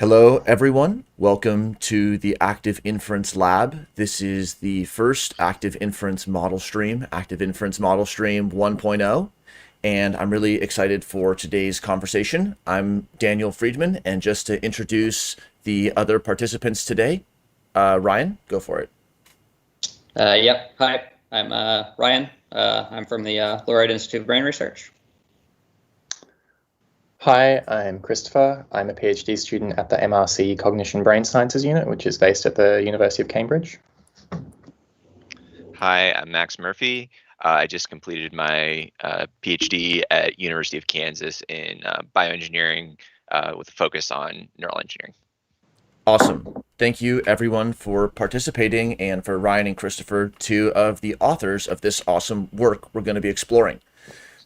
Hello, everyone. Welcome to the Active Inference Lab. This is the first Active Inference model stream, Active Inference Model Stream 1.0, and I'm really excited for today's conversation. I'm Daniel Friedman, and just to introduce the other participants today, Ryan, go for it. Yep. Hi, I'm Ryan. I'm from the Whyte Institute of Brain Research. Hi, I'm Christopher. I'm a PhD student at the MRC Cognition Brain Sciences Unit, which is based at the University of Cambridge. Hi, I'm Max Murphy. I just completed my PhD at University of Kansas in bioengineering with a focus on neural engineering. Awesome. Thank you, everyone, for participating, and for Ryan and Christopher, two of the authors of this awesome work we're going to be exploring.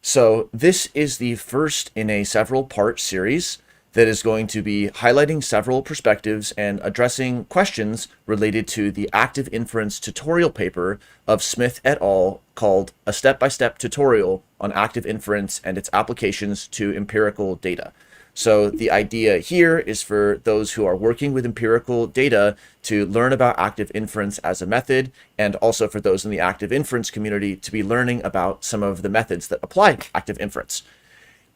So this is the first in a several-part series that is going to be highlighting several perspectives and addressing questions related to the active inference tutorial paper of Smith et al. Called A Step-by-Step Tutorial on Active Inference and Its Applications to Empirical Data. So the idea here is for those who are working with empirical data to learn about active inference as a method, and also for those in the active inference community to be learning about some of the methods that apply active inference.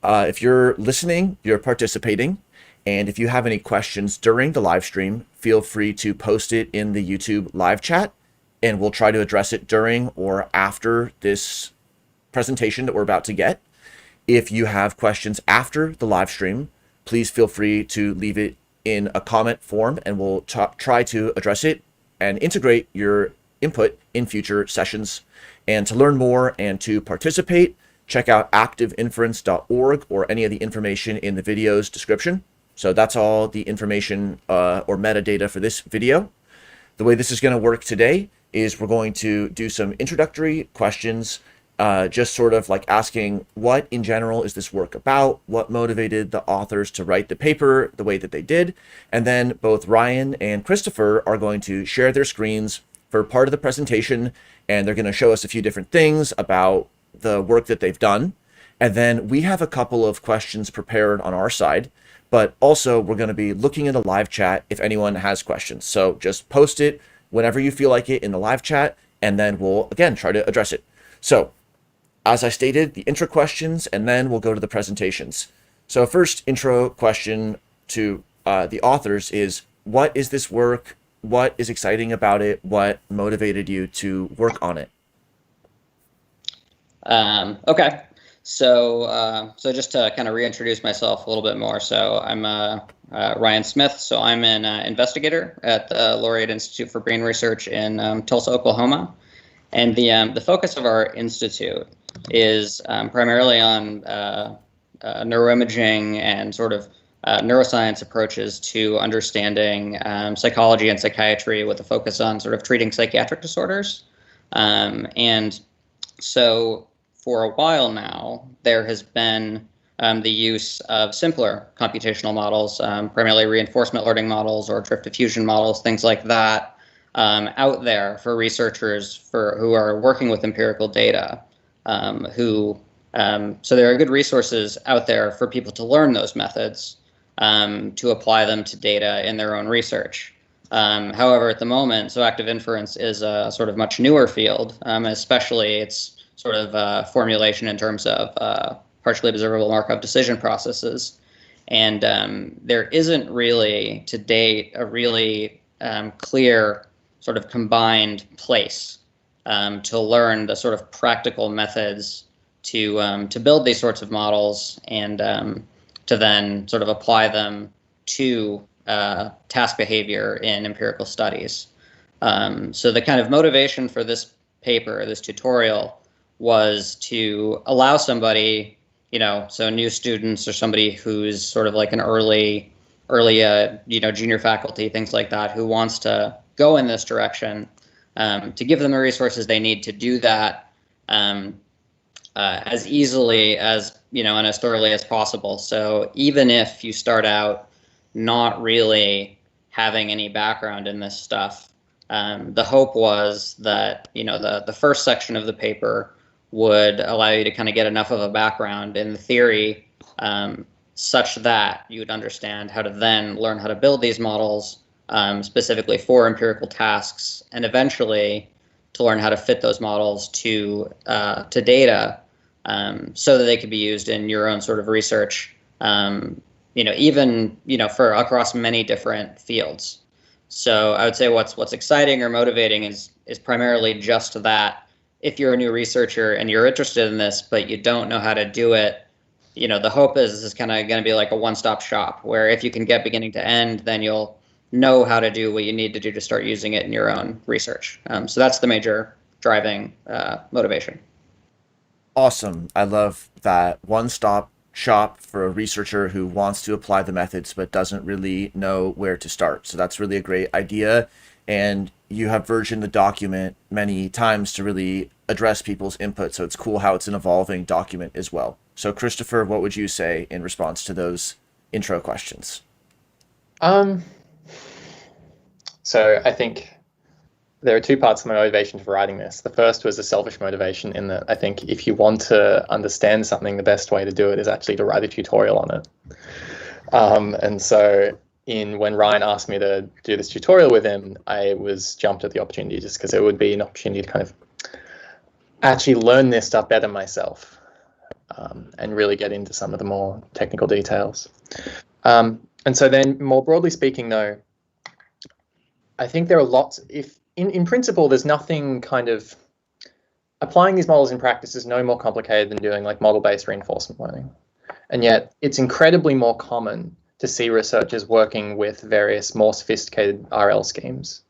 If you're listening, you're participating, and if you have any questions during the live stream, feel free to post it in the YouTube live chat, and we'll try to address it during or after this presentation that we're about to get. If you have questions after the live stream, please feel free to leave it in a comment form, and we'll try to address it and integrate your input in future sessions. And to learn more and to participate, check out activeinference.org or any of the information in the video's description. So that's all the information or metadata for this video. The way this is going to work today is we're going to do some introductory questions, just sort of like asking what in general is this work about, what motivated the authors to write the paper the way that they did, and then both Ryan and Christopher are going to share their screens for part of the presentation, and they're going to show us a few different things about the work that they've done. And then we have a couple of questions prepared on our side, but also we're going to be looking at a live chat if anyone has questions. So just post it whenever you feel like it in the live chat, and then we'll again try to address it. So as I stated, the intro questions, and then we'll go to the presentations. So first intro question to the authors is, what is this work? What is exciting about it? What motivated you to work on it? Okay, so just to kind of reintroduce myself a little bit more. So I'm Ryan Smith. So I'm an investigator at the Whyte Institute for Brain Research in Tulsa, Oklahoma. And the focus of our institute is primarily on neuroimaging and sort of neuroscience approaches to understanding psychology and psychiatry, with a focus on sort of treating psychiatric disorders. And so for a while now, there has been the use of simpler computational models, primarily reinforcement learning models or drift diffusion models, things like that, out there for researchers who are working with empirical data. So there are good resources out there for people to learn those methods, to apply them to data in their own research. However, at the moment, so active inference is a sort of much newer field, especially its sort of formulation in terms of partially observable Markov decision processes. And there isn't really, to date, a really clear sort of combined place to learn the sort of practical methods to build these sorts of models, and to then sort of apply them to task behavior in empirical studies. So the kind of motivation for this paper, this tutorial, was to allow somebody, so new students or somebody who's sort of like an early, junior faculty, things like that, who wants to go in this direction, to give them the resources they need to do that as easily as, and as thoroughly as possible. So even if you start out not really having any background in this stuff, the hope was that, the first section of the paper would allow you to kind of get enough of a background in the theory such that you would understand how to then learn how to build these models specifically for empirical tasks, and eventually to learn how to fit those models to data so that they could be used in your own sort of research, even for across many different fields. So I would say what's exciting or motivating is primarily just that. If you're a new researcher and you're interested in this, but you don't know how to do it, the hope is this is kind of going to be like a one-stop shop, where if you can get beginning to end, then you'll know how to do what you need to do to start using it in your own research. So that's the major driving motivation. Awesome. I love that one-stop shop for a researcher who wants to apply the methods but doesn't really know where to start. So that's really a great idea. And you have versioned the document many times to really address people's input. So it's cool how it's an evolving document as well. So Christopher, what would you say in response to those intro questions? So I think there are two parts of my motivation for writing this. The first was a selfish motivation, in that I think if you want to understand something, the best way to do it is actually to write a tutorial on it. And so when Ryan asked me to do this tutorial with him, I was jumped at the opportunity, just because it would be an opportunity to kind of actually learn this stuff better myself, and really get into some of the more technical details. And so then, more broadly speaking, though, I think there are lots, in principle, there's nothing kind of, applying these models in practice is no more complicated than doing like model-based reinforcement learning. And yet it's incredibly more common to see researchers working with various more sophisticated RL schemes.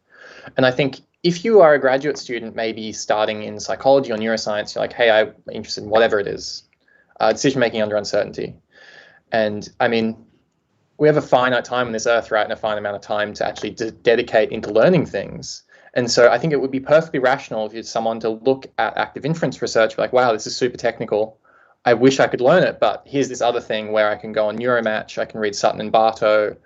And I think if you are a graduate student, maybe starting in psychology or neuroscience, you're like, hey, I'm interested in whatever it is, decision-making under uncertainty. And I mean, we have a finite time on this earth, right, and a finite amount of time to actually dedicate into learning things. And so I think it would be perfectly rational if you're someone to look at active inference research, be like, wow, this is super technical. I wish I could learn it, but here's this other thing where I can go on Neuromatch, I can read Sutton and Bartow,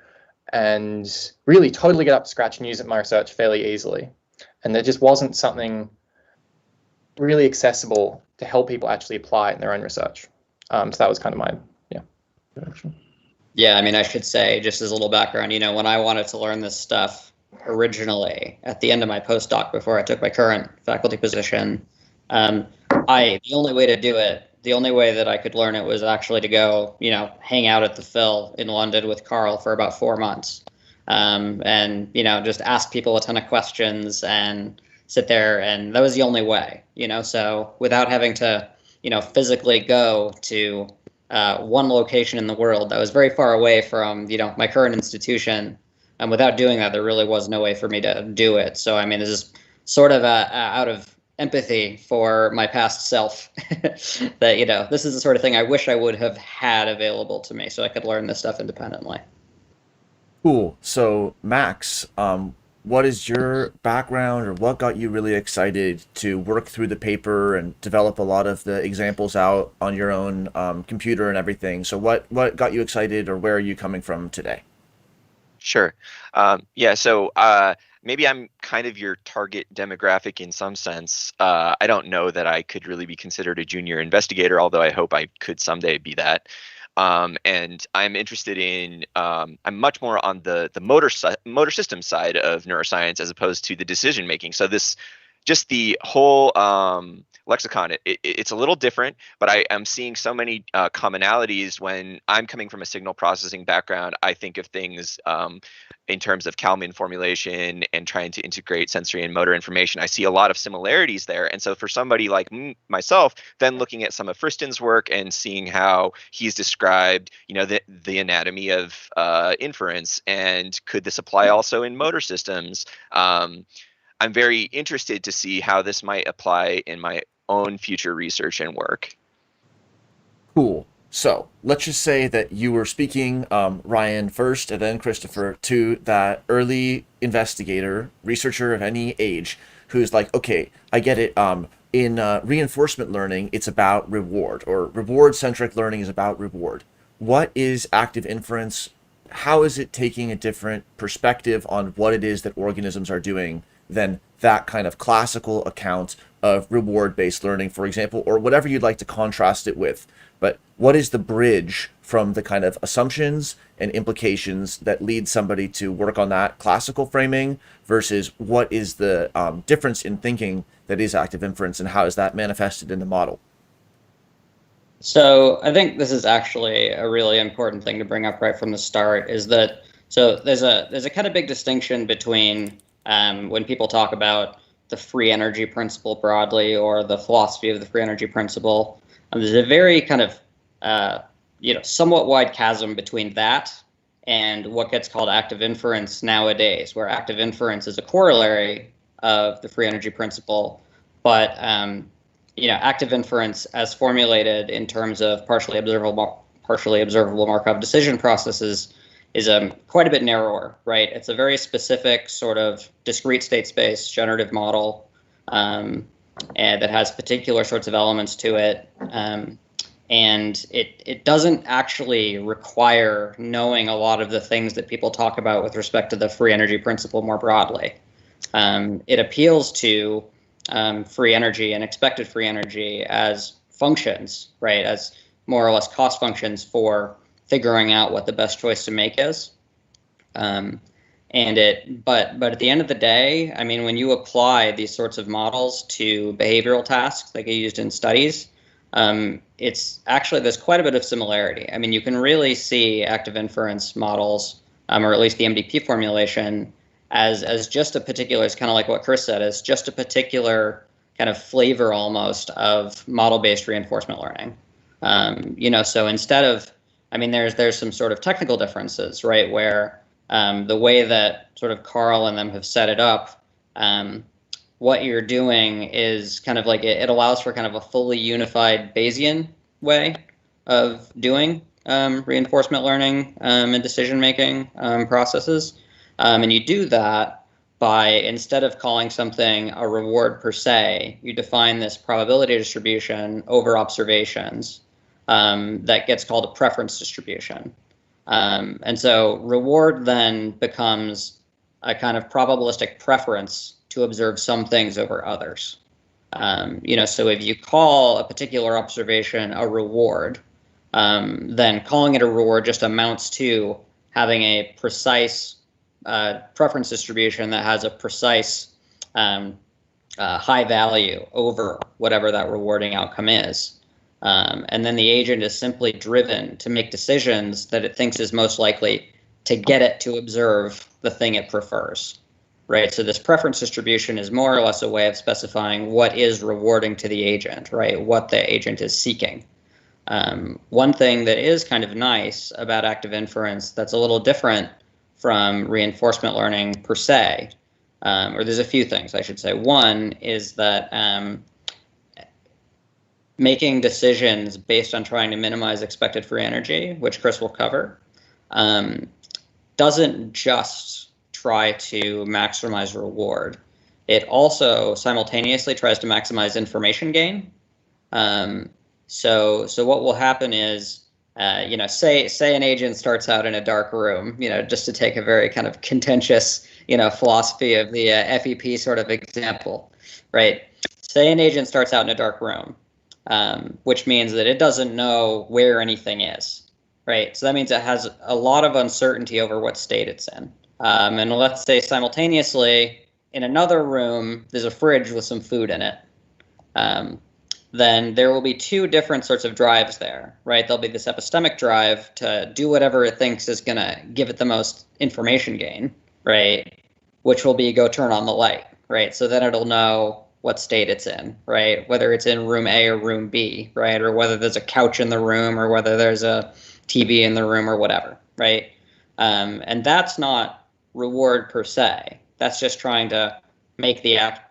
and really totally get up to scratch and use it in my research fairly easily. And there just wasn't something really accessible to help people actually apply it in their own research. So that was kind of my direction. Yeah, I mean, I should say, just as a little background, when I wanted to learn this stuff originally at the end of my postdoc before I took my current faculty position, the only way to do it, the only way that I could learn it was actually to go, hang out at the Phil in London with Karl for about 4 months, and, just ask people a ton of questions and sit there, and that was the only way, so without having to, physically go to one location in the world that was very far away from, my current institution. And without doing that, there really was no way for me to do it. So, I mean, this is sort of out of empathy for my past self that, this is the sort of thing I wish I would have had available to me so I could learn this stuff independently. Cool. So, Max, what is your background, or what got you really excited to work through the paper and develop a lot of the examples out on your own computer and everything? So what got you excited, or where are you coming from today? Sure. So maybe I'm kind of your target demographic in some sense. I don't know that I could really be considered a junior investigator, although I hope I could someday be that. And I'm interested in, I'm much more on the motor system side of neuroscience as opposed to the decision making. So just the whole lexicon, it's a little different, but I am seeing so many commonalities. When I'm coming from a signal processing background, I think of things in terms of Kalman formulation and trying to integrate sensory and motor information. I see a lot of similarities there. And so for somebody like myself, then looking at some of Friston's work and seeing how he's described, the anatomy of inference, and could this apply also in motor systems? I'm very interested to see how this might apply in my own future research and work. Cool. So let's just say that you were speaking, Ryan first, and then Christopher, to that early investigator, researcher of any age, who's like, okay, I get it. In reinforcement learning, it's about reward, or reward-centric learning is about reward. What is active inference? How is it taking a different perspective on what it is that organisms are doing than that kind of classical account of reward-based learning, for example, or whatever you'd like to contrast it with. But what is the bridge from the kind of assumptions and implications that lead somebody to work on that classical framing versus what is the difference in thinking that is active inference, and how is that manifested in the model? So I think this is actually a really important thing to bring up right from the start, is that so there's a kind of big distinction between when people talk about the free energy principle broadly, or the philosophy of the free energy principle. There's a very kind of somewhat wide chasm between that and what gets called active inference nowadays, where active inference is a corollary of the free energy principle, but active inference as formulated in terms of partially observable Markov decision processes is quite a bit narrower, right? It's a very specific sort of discrete state space generative model, and that has particular sorts of elements to it. And it doesn't actually require knowing a lot of the things that people talk about with respect to the free energy principle more broadly. It appeals to free energy and expected free energy as functions, right? As more or less cost functions for figuring out what the best choice to make is. But at the end of the day, I mean, when you apply these sorts of models to behavioral tasks that get used in studies, it's actually, there's quite a bit of similarity. I mean, you can really see active inference models, or at least the MDP formulation, as just a particular, it's kind of like what Chris said, is just a particular kind of flavor almost of model-based reinforcement learning. So instead of, I mean, there's some sort of technical differences, right, where the way that sort of Karl and them have set it up, what you're doing is kind of like it allows for kind of a fully unified Bayesian way of doing reinforcement learning and decision-making processes. And you do that by, instead of calling something a reward per se, you define this probability distribution over observations that gets called a preference distribution. And so reward then becomes a kind of probabilistic preference to observe some things over others. So if you call a particular observation a reward, then calling it a reward just amounts to having a precise preference distribution that has a precise high value over whatever that rewarding outcome is. And then the agent is simply driven to make decisions that it thinks is most likely to get it to observe the thing it prefers, right? So this preference distribution is more or less a way of specifying what is rewarding to the agent, right? What the agent is seeking. One thing that is kind of nice about active inference that's a little different from reinforcement learning per se, or there's a few things I should say. One is that making decisions based on trying to minimize expected free energy, which Chris will cover, doesn't just try to maximize reward. It also simultaneously tries to maximize information gain. So what will happen is, say an agent starts out in a dark room, just to take a very kind of contentious, philosophy of the FEP sort of example, right? Say an agent starts out in a dark room, which means that it doesn't know where anything is, right? So that means it has a lot of uncertainty over what state it's in. And let's say simultaneously in another room, there's a fridge with some food in it. Then there will be two different sorts of drives there, right? There'll be this epistemic drive to do whatever it thinks is going to give it the most information gain, right? Which will be go turn on the light, right? So then it'll know what state it's in, right? Whether it's in room A or room B, right? Or whether there's a couch in the room or whether there's a TV in the room or whatever, right? And that's not reward per se. That's just trying to make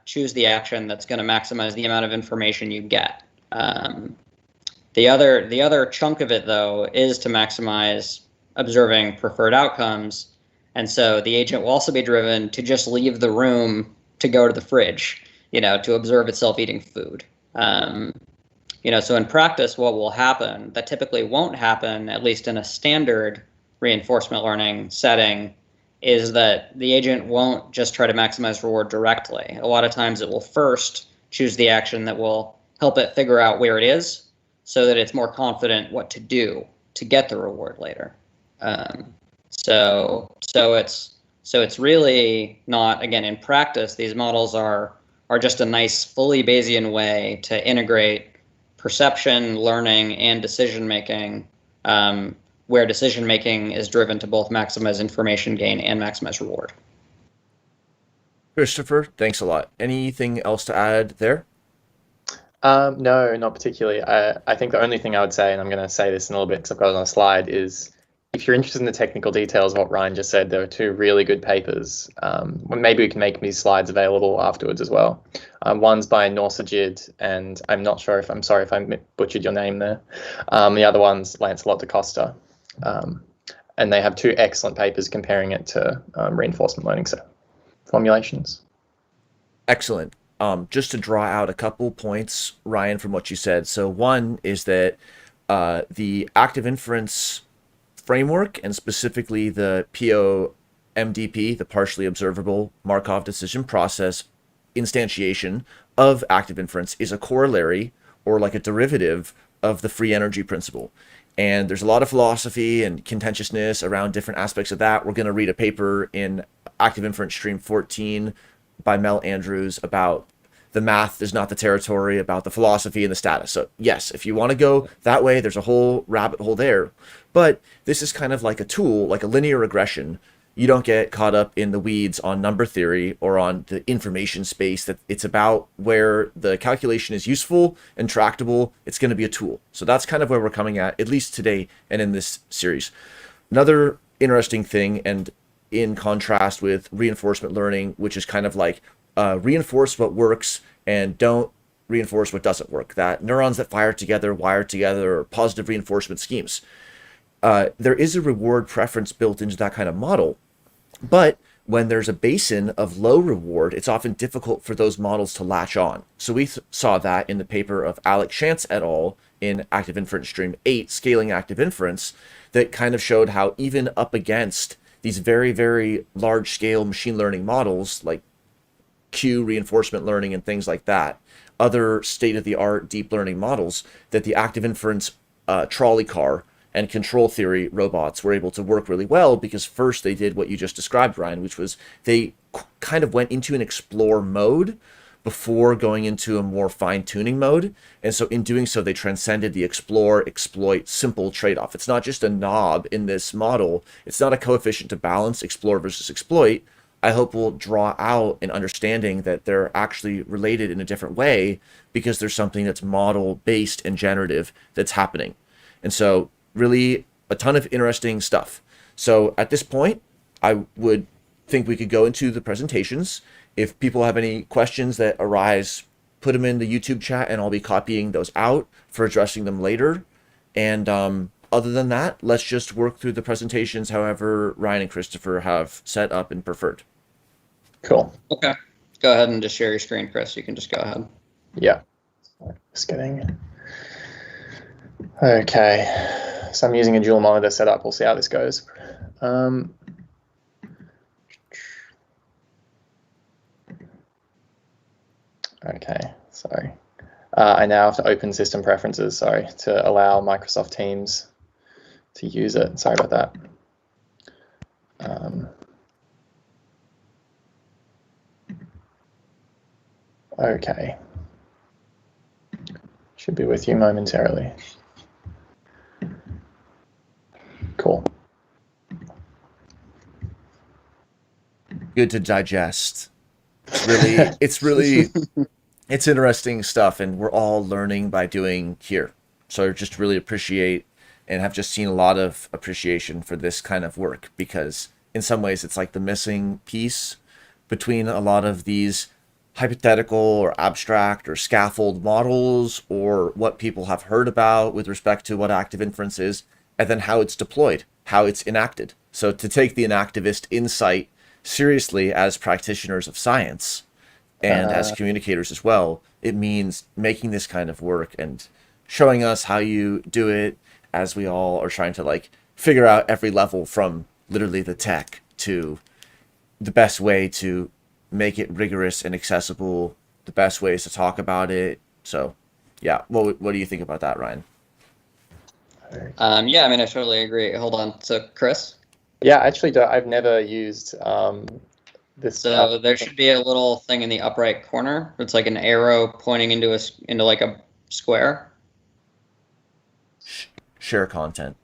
choose the action that's going to maximize the amount of information you get. The other chunk of it, though, is to maximize observing preferred outcomes. And so the agent will also be driven to just leave the room to go to the fridge, to observe itself eating food. So in practice, what will happen that typically won't happen, at least in a standard reinforcement learning setting, is that the agent won't just try to maximize reward directly. A lot of times it will first choose the action that will help it figure out where it is so that it's more confident what to do to get the reward later. So it's really not, again, in practice, these models are just a nice fully Bayesian way to integrate perception, learning, and decision-making, where decision-making is driven to both maximize information gain and maximize reward. Christopher, thanks a lot. Anything else to add there? No, not particularly. I think the only thing I would say, and I'm going to say this in a little bit because I've got it on a slide, is if you're interested in the technical details of what Ryan just said, there are two really good papers. Maybe we can make these slides available afterwards as well. One's by Norsajid, and I'm sorry if I butchered your name there. The other one's Lancelot da Costa. And they have two excellent papers comparing it to reinforcement learning formulations. Excellent. Just to draw out a couple points, Ryan, from what you said. So one is that the active inference framework, and specifically the POMDP, the partially observable Markov decision process instantiation of active inference, is a corollary or like a derivative of the free energy principle. And there's a lot of philosophy and contentiousness around different aspects of that. We're going to read a paper in Active Inference Stream 14 by Mel Andrews about the math is not the territory, about the philosophy and the status. So yes, if you want to go that way, there's a whole rabbit hole there. But this is kind of like a tool, like a linear regression. You don't get caught up in the weeds on number theory or on the information space. That it's about where the calculation is useful and tractable. It's going to be a tool. So that's kind of where we're coming at least today and in this series. Another interesting thing, and in contrast with reinforcement learning, which is kind of like reinforce what works and don't reinforce what doesn't work. That neurons that fire together, wire together, or positive reinforcement schemes. There is a reward preference built into that kind of model. But when there's a basin of low reward, it's often difficult for those models to latch on. So we saw that in the paper of Alex Shantz et al. In Active Inference Stream 8, Scaling Active Inference, that kind of showed how even up against these very, very large-scale machine learning models like Q reinforcement learning and things like that, other state-of-the-art deep learning models, that the active inference trolley car and control theory robots were able to work really well, because first they did what you just described, Ryan, which was they kind of went into an explore mode before going into a more fine-tuning mode. And so in doing so, they transcended the explore, exploit, simple trade-off. It's not just a knob in this model. It's not a coefficient to balance explore versus exploit. I hope we'll draw out an understanding that they're actually related in a different way, because there's something that's model-based and generative that's happening. And so really a ton of interesting stuff. So at this point, I would think we could go into the presentations. If people have any questions that arise, put them in the YouTube chat and I'll be copying those out for addressing them later. And other than that, let's just work through the presentations however Ryan and Christopher have set up and preferred. Cool. Okay. Go ahead and just share your screen, Chris. You can just go ahead. Yeah. Just kidding. Okay. So I'm using a dual monitor setup. We'll see how this goes. Okay, sorry. I now have to open system preferences, sorry, to allow Microsoft Teams to use it. Sorry about that. Okay. Should be with you momentarily. Cool. Good to digest. It's interesting stuff, and we're all learning by doing here. So I just really appreciate and have just seen a lot of appreciation for this kind of work, because in some ways it's like the missing piece between a lot of these hypothetical or abstract or scaffold models, or what people have heard about with respect to what active inference is, and then how it's deployed, how it's enacted. So to take the enactivist insight seriously as practitioners of science and as communicators as well, it means making this kind of work and showing us how you do it, as we all are trying to like figure out every level from literally the tech to the best way to make it rigorous and accessible the best ways to talk about it. So, yeah, what do you think about that, Ryan? Yeah, I mean, I totally agree. Hold on. So, Chris? Yeah, actually, I've never used this. So there should be a little thing in the upright corner. It's like an arrow pointing into like a square. Share content.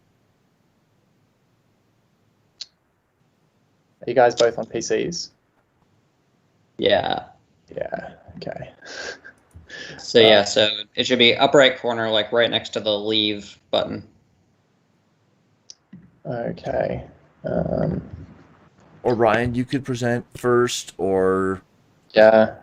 Are you guys both on PCs? Yeah. Yeah. Okay. So yeah, so it should be upright corner, like right next to the leave button. Okay. Or Ryan, you could present first, or Yeah.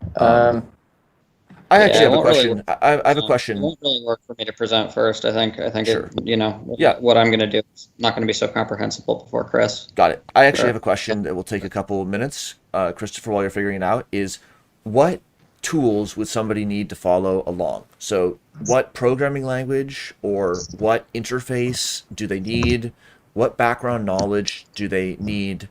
I actually have a won't really question. work. I have a It question. won't really work for me to present first. I think Sure. it, what I'm going to do is not going to be so comprehensible before Chris. Got it. I actually Sure. have a question that will take a couple of minutes, Christopher, while you're figuring it out, is what tools would somebody need to follow along? So what programming language or what interface do they need? What background knowledge do they need?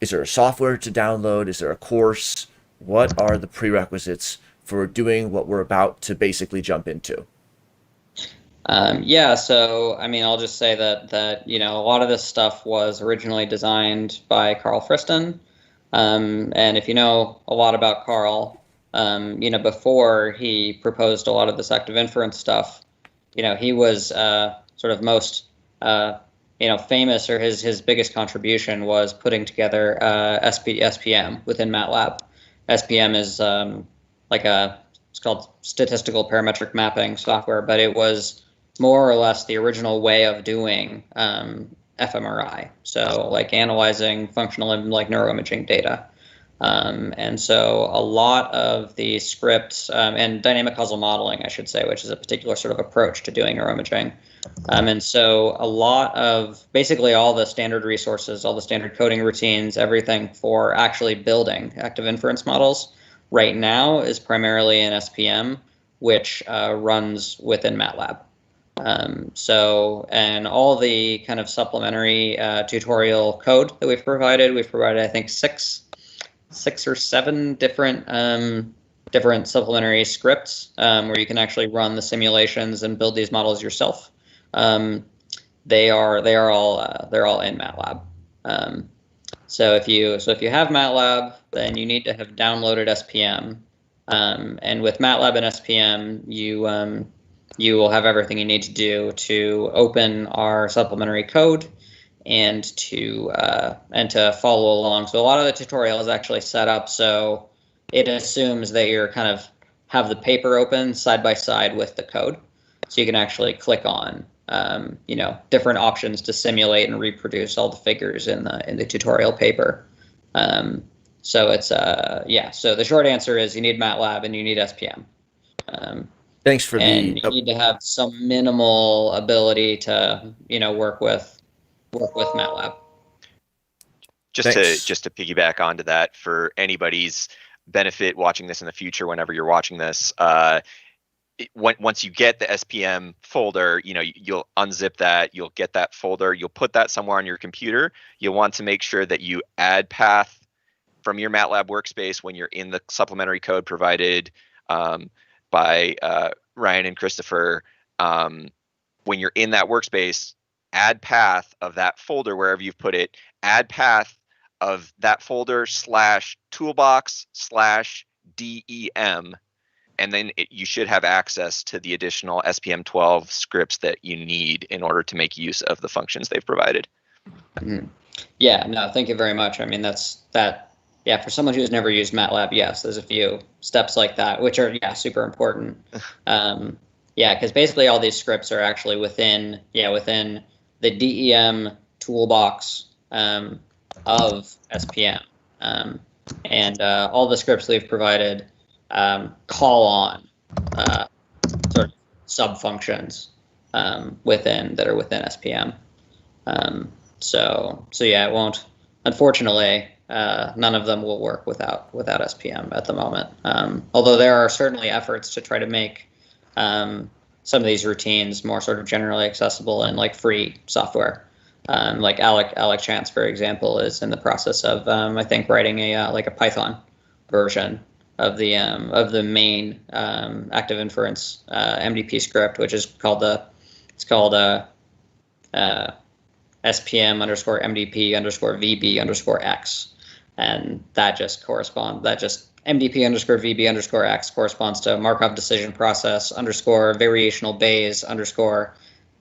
Is there a software to download? Is there a course? What are the prerequisites for doing what we're about to basically jump into? Yeah, so I mean, I'll just say that a lot of this stuff was originally designed by Karl Friston, and if you know a lot about Karl, before he proposed a lot of this active inference stuff, he was sort of most famous, or his biggest contribution was putting together SPM within MATLAB. SPM is it's called statistical parametric mapping software, but it was more or less the original way of doing fMRI. So like analyzing functional and like neuroimaging data. And so a lot of the scripts and dynamic causal modeling, I should say, which is a particular sort of approach to doing neuroimaging. And so a lot of basically all the standard resources, all the standard coding routines, everything for actually building active inference models right now is primarily in SPM, which runs within MATLAB. And all the kind of supplementary tutorial code that we've provided, I think six or seven different supplementary scripts where you can actually run the simulations and build these models yourself. They are all in MATLAB. So if you have MATLAB, then you need to have downloaded SPM. And with MATLAB and SPM, you will have everything you need to do to open our supplementary code and to follow along. So a lot of the tutorial is actually set up so it assumes that you're kind of have the paper open side by side with the code, so you can actually click on different options to simulate and reproduce all the figures in the tutorial paper. So it's So the short answer is you need MATLAB and you need SPM. Thanks for and you need to have some minimal ability to work with MATLAB. Just to piggyback onto that, for anybody's benefit watching this in the future, whenever you're watching this, once you get the SPM folder, you'll unzip that, you'll get that folder, you'll put that somewhere on your computer. You'll want to make sure that you add path from your MATLAB workspace when you're in the supplementary code provided by Ryan and Christopher. When you're in that workspace, add path of that folder wherever you've put it, add path of that folder /toolbox/DEM, and then you should have access to the additional SPM12 scripts that you need in order to make use of the functions they've provided. Mm-hmm. Yeah, no, thank you very much. I mean, yeah, for someone who's never used MATLAB, yes, there's a few steps like that, which are, super important. Because basically all these scripts are actually within the DEM toolbox of SPM. And all the scripts we've provided call on sort of sub-functions that are within SPM. So yeah, it won't, unfortunately, none of them will work without SPM at the moment. Although there are certainly efforts to try to make some of these routines more sort of generally accessible and like free software. Like Alec Chance, for example, is in the process of I think writing a Python version the main active inference MDP script, which is called SPM underscore MDP underscore VB underscore X, and that just MDP underscore VB underscore X corresponds to Markov decision process underscore variational Bayes underscore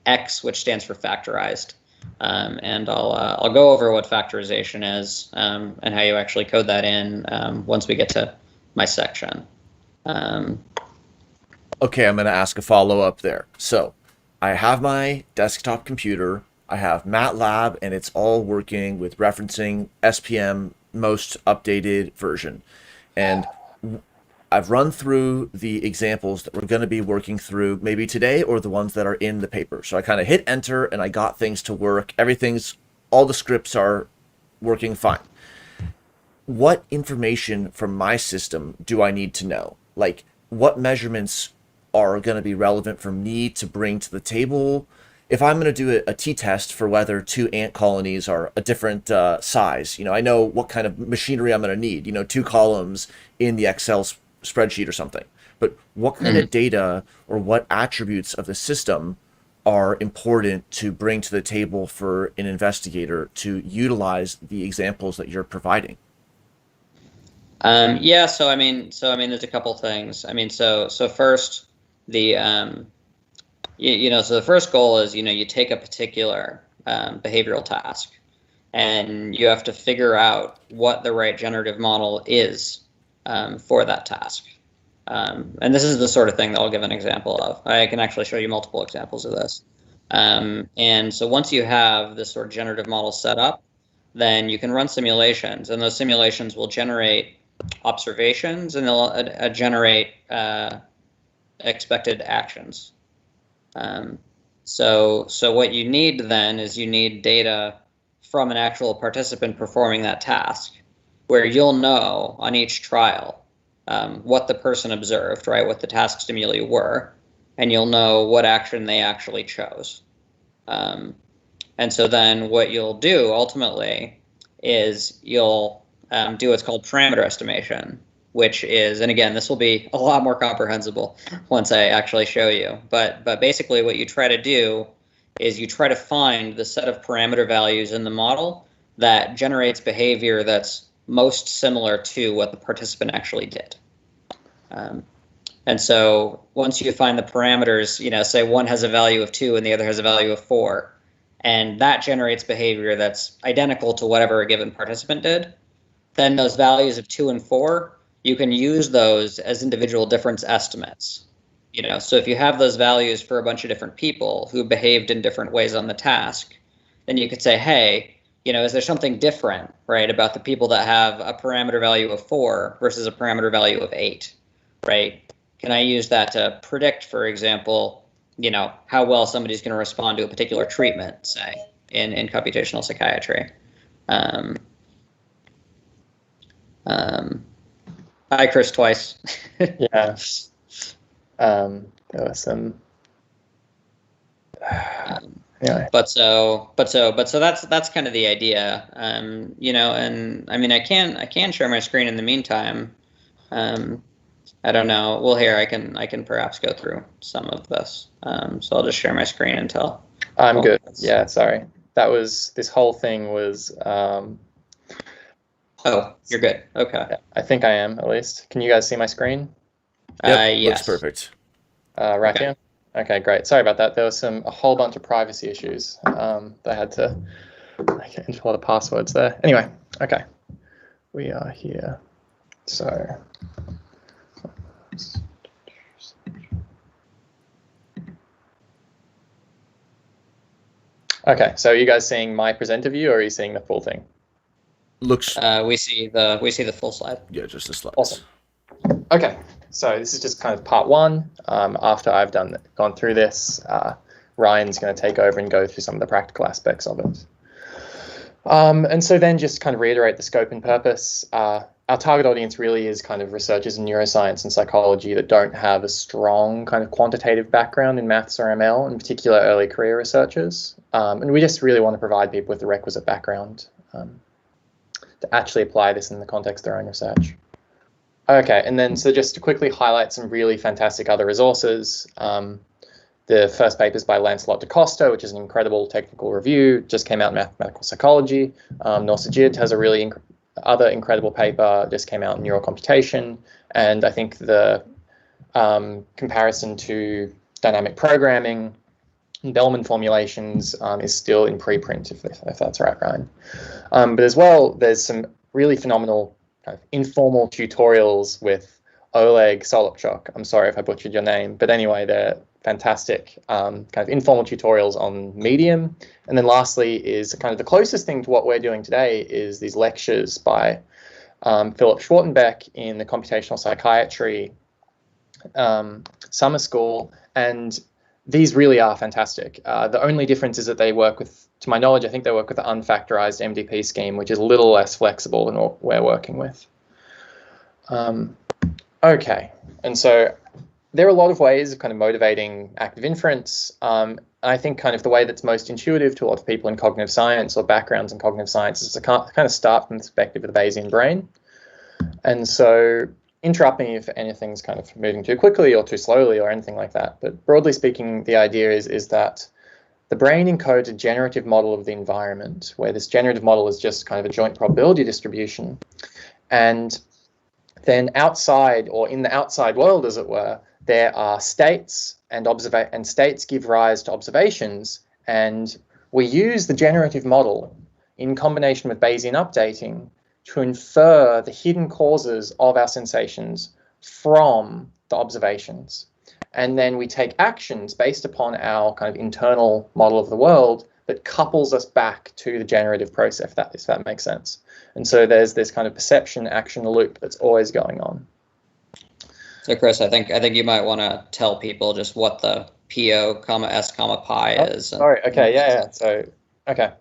X, which stands for factorized. And I'll go over what factorization is and how you actually code that in once we get to my section. Okay, I'm going to ask a follow-up there. So I have my desktop computer, I have MATLAB, and it's all working with referencing SPM most updated version. And I've run through the examples that we're going to be working through maybe today, or the ones that are in the paper. So I kind of hit enter and I got things to work. All the scripts are working fine. What information from my system do I need to know? Like, what measurements are going to be relevant for me to bring to the table? If I'm going to do a t-test for whether two ant colonies are a different size, I know what kind of machinery I'm going to need, 2 columns in the Excel spreadsheet or something. But what kind of data or what attributes of the system are important to bring to the table for an investigator to utilize the examples that you're providing? Yeah, so I mean, there's a couple things. So first, so the first goal is, you take a particular behavioral task, and you have to figure out what the right generative model is for that task. And this is the sort of thing that I'll give an example of. I can actually show you multiple examples of this. And so once you have this sort of generative model set up, then you can run simulations, and those simulations will generate observations, and they'll generate expected actions. So what you need then is you need data from an actual participant performing that task, where you'll know on each trial what the person observed, right, what the task stimuli were, and you'll know what action they actually chose. And so then what you'll do ultimately is you'll do what's called parameter estimation, which is, and again, this will be a lot more comprehensible once I actually show you. But basically what you try to do is you try to find the set of parameter values in the model that generates behavior that's most similar to what the participant actually did. And so once you find the parameters, say one has a value of 2 and the other has a value of 4, and that generates behavior that's identical to whatever a given participant did, then those values of 2 and 4, you can use those as individual difference estimates. So if you have those values for a bunch of different people who behaved in different ways on the task, then you could say, hey, is there something different, right, about the people that have a parameter value of 4 versus a parameter value of 8, right? Can I use that to predict, for example, how well somebody's going to respond to a particular treatment, say, in computational psychiatry? Hi, Chris, twice. Yeah. There was some. Anyway. But so that's kind of the idea. And I can share my screen in the meantime. I don't know. Well, here I can perhaps go through some of this. So I'll just share my screen until. I'm good. Yeah, sorry. This whole thing was. Oh, you're good. Okay. Yeah, I think I am, at least. Can you guys see my screen? Yep, yes. looks perfect. Right here? Okay, great. Sorry about that. There was a whole bunch of privacy issues that I had to enter a lot of passwords there. Anyway, okay. We are here. So. Okay, so are you guys seeing my presenter view, or are you seeing the full thing? Looks. We see the full slide. Yeah, just the slides. Awesome. Okay, so this is just kind of part 1. After I've gone through this, Ryan's going to take over and go through some of the practical aspects of it. And so then just kind of reiterate the scope and purpose. Our target audience really is kind of researchers in neuroscience and psychology that don't have a strong kind of quantitative background in maths or ML, in particular early career researchers. And we just really want to provide people with the requisite background to actually apply this in the context of their own research. Okay, and then so just to quickly highlight some really fantastic other resources. The first paper is by Lancelot da Costa, which is an incredible technical review, just came out in Mathematical Psychology. Norsajid has a really other incredible paper, just came out in Neural Computation. And I think the comparison to dynamic programming and Bellman formulations is still in preprint, if that's right, Ryan. But as well, there's some really phenomenal kind of informal tutorials with Oleg Solopchuk. I'm sorry if I butchered your name, but anyway, they're fantastic kind of informal tutorials on Medium. And then lastly is kind of the closest thing to what we're doing today is these lectures by Philip Schwartenbeck in the Computational Psychiatry Summer School. And these really are fantastic. The only difference is that they work with, to my knowledge, I think they work with the unfactorized MDP scheme, which is a little less flexible than what we're working with. Okay, and so there are a lot of ways of kind of motivating active inference. I think kind of the way that's most intuitive to a lot of people in cognitive science or backgrounds in cognitive science is to kind of start from the perspective of the Bayesian brain. And so interrupt me if anything's kind of moving too quickly or too slowly or anything like that. But broadly speaking, the idea is that the brain encodes a generative model of the environment, where this generative model is just kind of a joint probability distribution. And then outside, or in the outside world, as it were, there are states, and states give rise to observations. And we use the generative model in combination with Bayesian updating to infer the hidden causes of our sensations from the observations. And then we take actions based upon our kind of internal model of the world that couples us back to the generative process, if that makes sense. And so there's this kind of perception action loop that's always going on. So Chris, I think you might want to tell people just what the PO, S, pi is. Sorry. Okay. Yeah. So okay.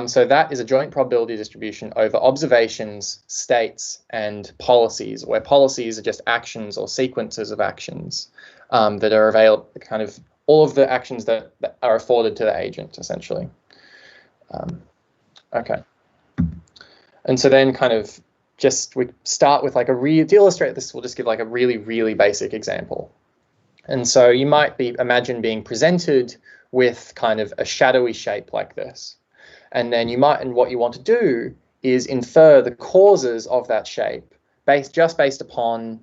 So that is a joint probability distribution over observations, states, and policies, where policies are just actions or sequences of actions that are available, kind of all of the actions that are afforded to the agent, essentially. Okay. And so then kind of we start with like to illustrate this, we'll just give like a really, really basic example. And so you might imagine being presented with kind of a shadowy shape like this. And then and what you want to do is infer the causes of that shape based upon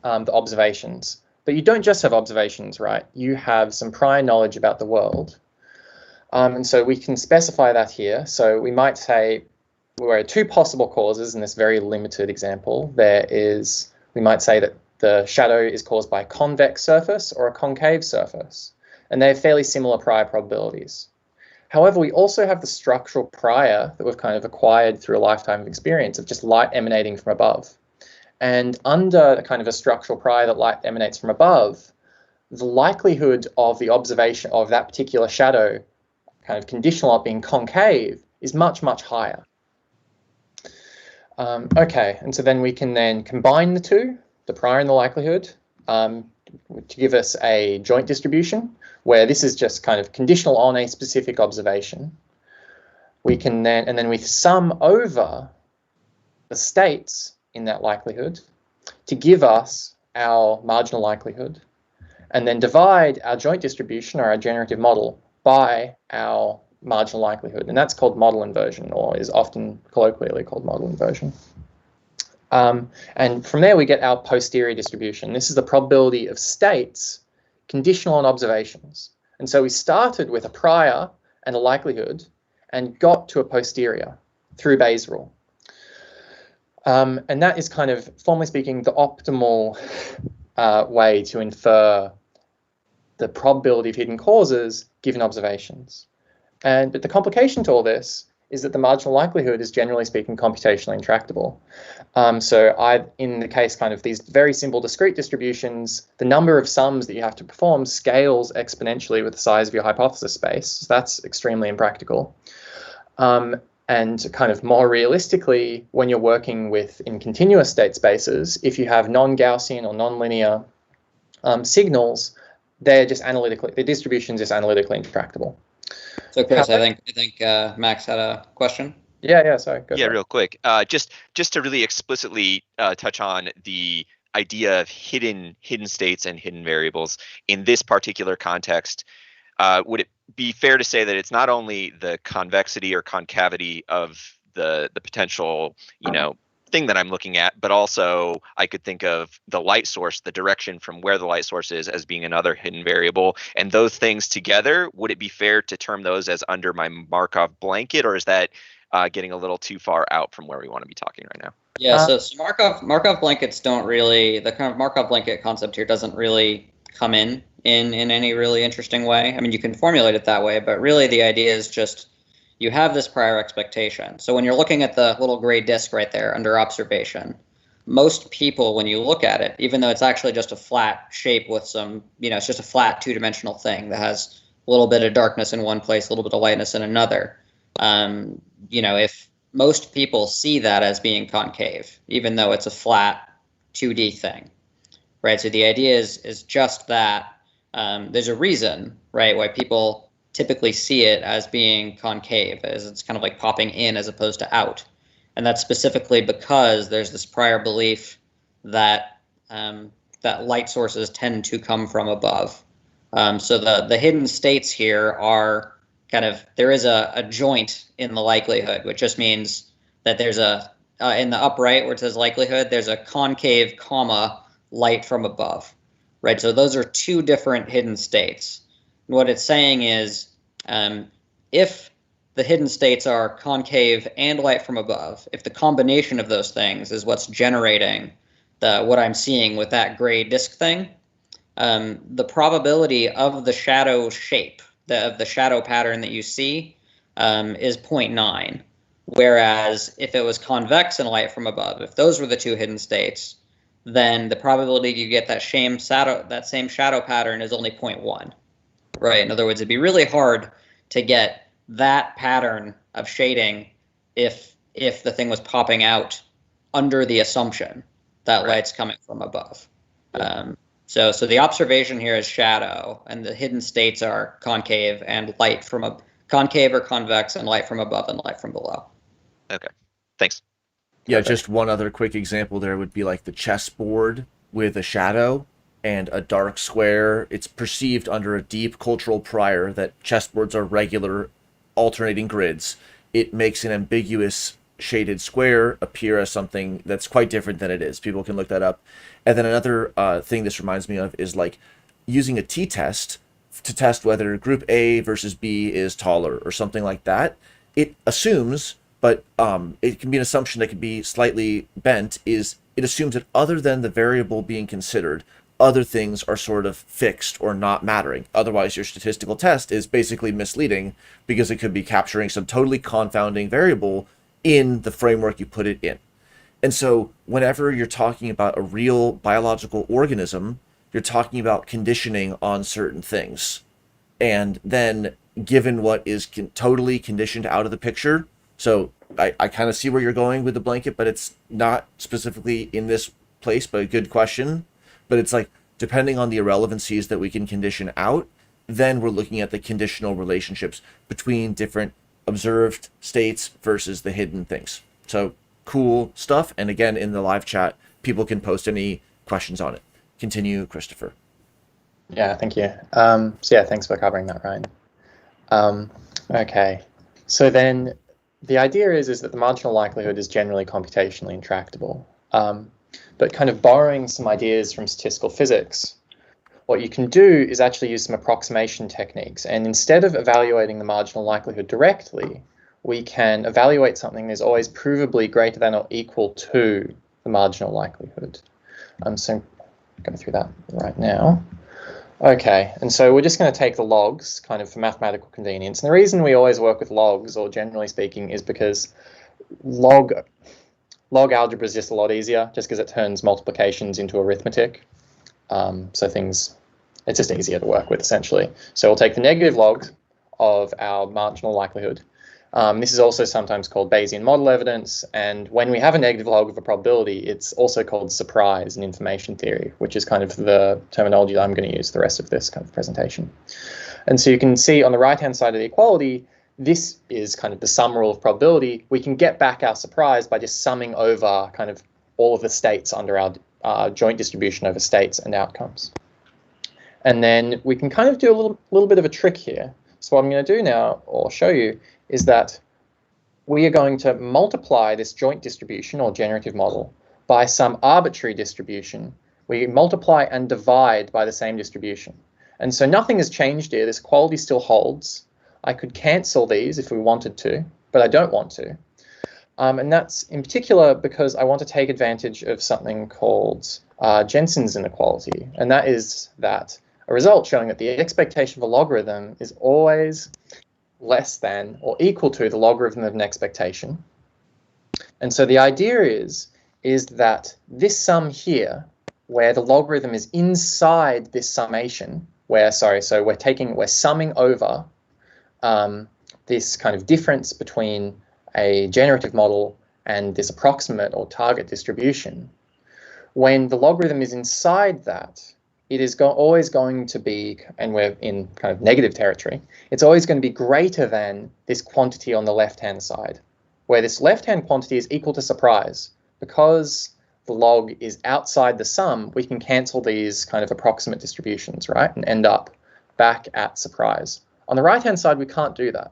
the observations. But you don't just have observations, right? You have some prior knowledge about the world. And so we can specify that here. So we might say there are two possible causes in this very limited example. We might say that the shadow is caused by a convex surface or a concave surface, and they have fairly similar prior probabilities. However, we also have the structural prior that we've kind of acquired through a lifetime of experience of just light emanating from above. And under kind of a structural prior that light emanates from above, the likelihood of the observation of that particular shadow kind of conditional on being concave is much, much higher. Okay, and so then we can then combine the two, the prior and the likelihood, to give us a joint distribution, where this is just kind of conditional on a specific observation. We can then we sum over the states in that likelihood to give us our marginal likelihood, and then divide our joint distribution or our generative model by our marginal likelihood, and that's called model inversion, or is often colloquially called model inversion. And from there we get our posterior distribution. This is the probability of states conditional on observations. And so we started with a prior and a likelihood and got to a posterior through Bayes' rule. And that is kind of, formally speaking, the optimal way to infer the probability of hidden causes given observations. But the complication to all this is that the marginal likelihood is, generally speaking, computationally intractable. In the case kind of these very simple discrete distributions, the number of sums that you have to perform scales exponentially with the size of your hypothesis space. So that's extremely impractical. And kind of more realistically, when you're working in continuous state spaces, if you have non-Gaussian or non-linear signals, the distribution is just analytically intractable. So Chris, I think Max had a question. Yeah, sorry. Go Yeah, for it. real quick. Just to really explicitly touch on the idea of hidden states and hidden variables in this particular context. Would it be fair to say that it's not only the convexity or concavity of the potential, thing that I'm looking at, but also I could think of the light source, the direction from where the light source is, as being another hidden variable. And those things together, would it be fair to term those as under my Markov blanket, or is that getting a little too far out from where we want to be talking right now? Yeah, so Markov blankets don't really, the kind of Markov blanket concept here doesn't really come in any really interesting way. I mean, you can formulate it that way, but really the idea is just you have this prior expectation. So when you're looking at the little gray disk right there under observation, most people, when you look at it, even though it's actually just a flat shape with some, it's just a flat two-dimensional thing that has a little bit of darkness in one place, a little bit of lightness in another, if most people see that as being concave, even though it's a flat 2D thing, right? So the idea is just that there's a reason, right, why people typically see it as being concave, as it's kind of like popping in as opposed to out. And that's specifically because there's this prior belief that that light sources tend to come from above. So the hidden states here are kind of, there is a joint in the likelihood, which just means that there's in the upright where it says likelihood, there's a concave comma light from above, right? So those are two different hidden states. What it's saying is if the hidden states are concave and light from above, if the combination of those things is what's generating what I'm seeing with that gray disk thing, the probability of the shadow shape, of the shadow pattern that you see is 0.9. Whereas if it was convex and light from above, if those were the two hidden states, then the probability you get that same shadow pattern is only 0.1. Right. In other words, it'd be really hard to get that pattern of shading if the thing was popping out under the assumption that light's coming from above. So the observation here is shadow, and the hidden states are concave and light from concave or convex, and light from above and light from below. Okay, thanks. Yeah, just one other quick example there would be like the chessboard with a shadow and a dark square. It's perceived under a deep cultural prior that chessboards are regular alternating grids. It makes an ambiguous shaded square appear as something that's quite different than it is. People can look that up. And then another thing this reminds me of is like using a t-test to test whether group A versus B is taller or something like that. It assumes, but it can be an assumption that can be slightly bent, is it assumes that other than the variable being considered, other things are sort of fixed or not mattering. Otherwise, your statistical test is basically misleading because it could be capturing some totally confounding variable in the framework you put it in. And so whenever you're talking about a real biological organism, you're talking about conditioning on certain things. And then given what is totally conditioned out of the picture, so I kind of see where you're going with the blanket, but it's not specifically in this place, but a good question. But it's like, depending on the irrelevancies that we can condition out, then we're looking at the conditional relationships between different observed states versus the hidden things. So cool stuff. And again, in the live chat, people can post any questions on it. Continue, Christopher. Yeah, thank you. So yeah, thanks for covering that, Ryan. Okay, so then the idea is that the marginal likelihood is generally computationally intractable. But kind of borrowing some ideas from statistical physics, what you can do is actually use some approximation techniques. And instead of evaluating the marginal likelihood directly, we can evaluate something that is always provably greater than or equal to the marginal likelihood. So I'm going through that right now. Okay, and so we're just going to take the logs kind of for mathematical convenience. And the reason we always work with logs, or generally speaking, is because log algebra is just a lot easier, just because it turns multiplications into arithmetic. So it's just easier to work with, essentially. So we'll take the negative log of our marginal likelihood. This is also sometimes called Bayesian model evidence. And when we have a negative log of a probability, it's also called surprise in information theory, which is kind of the terminology that I'm going to use the rest of this kind of presentation. And so you can see on the right-hand side of the equality, this is kind of the sum rule of probability, we can get back our surprise by just summing over kind of all of the states under our joint distribution over states and outcomes. And then we can kind of do a little bit of a trick here. So what I'm going to do now, or show you, is that we are going to multiply this joint distribution or generative model by some arbitrary distribution. We multiply and divide by the same distribution. And so nothing has changed here. This equality still holds. I could cancel these if we wanted to, but I don't want to. And that's in particular because I want to take advantage of something called Jensen's inequality. And that is that a result showing that the expectation of a logarithm is always less than or equal to the logarithm of an expectation. And so the idea is that this sum here, where the logarithm is inside this summation, where, so we're summing over this kind of difference between a generative model and this approximate or target distribution. When the logarithm is inside that, it is always going to be, and we're in kind of negative territory, it's always going to be greater than this quantity on the left-hand side, where this left-hand quantity is equal to surprise. Because the log is outside the sum, we can cancel these kind of approximate distributions, right, and end up back at surprise. On the right-hand side, we can't do that.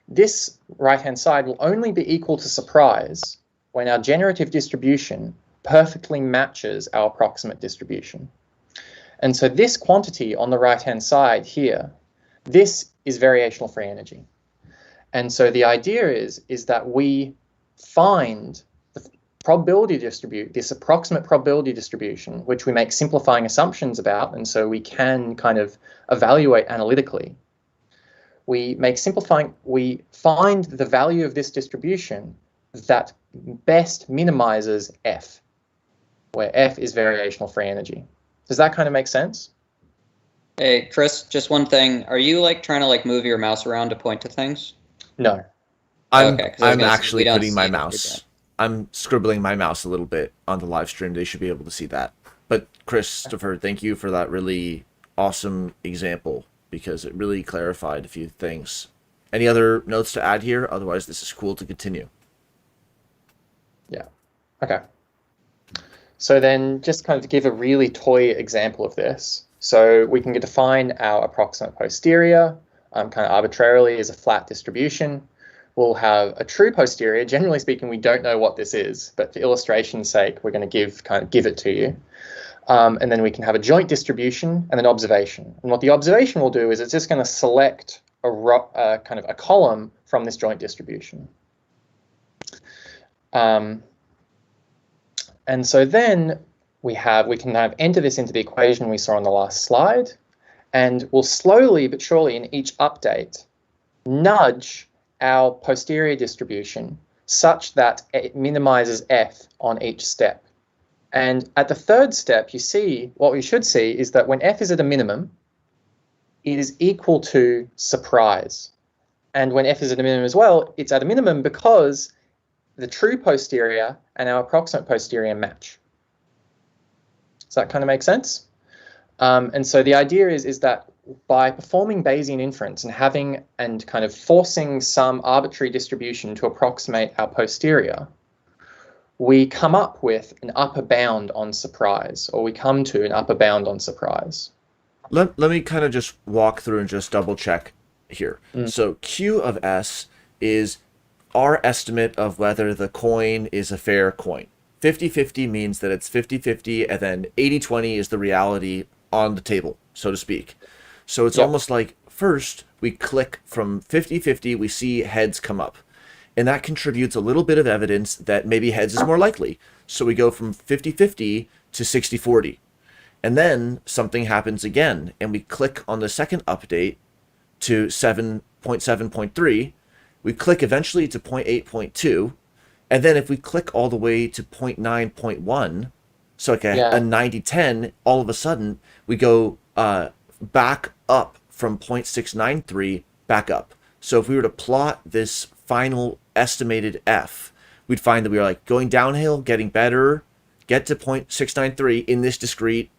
This right-hand side will only be equal to surprise when our generative distribution perfectly matches our approximate distribution. And so this quantity on the right-hand side here, this is variational free energy. And so the idea is that we find the probability distribute, this approximate probability distribution, which we make simplifying assumptions about, and so we can kind of evaluate analytically. We find the value of this distribution that best minimizes F, where F is variational free energy. Does that kind of make sense? Hey, Chris, just one thing. Are you like trying to like move your mouse around to point to things? No. I'm Okay, actually putting my mouse. I'm scribbling my mouse a little bit on the live stream. They should be able to see that. But Christopher, thank you for that really awesome example, because it really clarified a few things. Any other notes to add here? Otherwise, this is cool to continue. Yeah. Okay. So then just kind of to give a really toy example of this. So we can define our approximate posterior kind of arbitrarily as a flat distribution. We'll have a true posterior. Generally speaking, we don't know what this is, but for illustration's sake, we're going to give it to you. And then we can have a joint distribution and an observation. And what the observation will do is it's just going to select kind of a column from this joint distribution. And so then we can kind of enter this into the equation we saw on the last slide, and we'll slowly but surely in each update nudge our posterior distribution such that it minimizes F on each step. And at the third step, you see, what we should see is that when F is at a minimum, it is equal to surprise. And when F is at a minimum as well, it's at a minimum because the true posterior and our approximate posterior match. Does that kind of make sense? And so the idea is that by performing Bayesian inference and kind of forcing some arbitrary distribution to approximate our posterior, we come up with an upper bound on surprise, or we come to an upper bound on surprise. Let me kind of just walk through and just double check here. So Q of S is our estimate of whether the coin is a fair coin. 50-50 means that it's 50-50, and then 80-20 is the reality on the table, so to speak. So it's almost like first we click from 50-50, we see heads come up. And that contributes a little bit of evidence that maybe heads is more likely. So we go from 50-50 to 60-40. And then something happens again, and we click on the second update to 7.7.3. We click eventually to 0.8.2. And then if we click all the way to 0.9.1, so like a 90-10, all of a sudden we go back up from 0.693 back up. So if we were to plot this final estimated F, we'd find that we are like going downhill, getting better, get to 0.693 in this discrete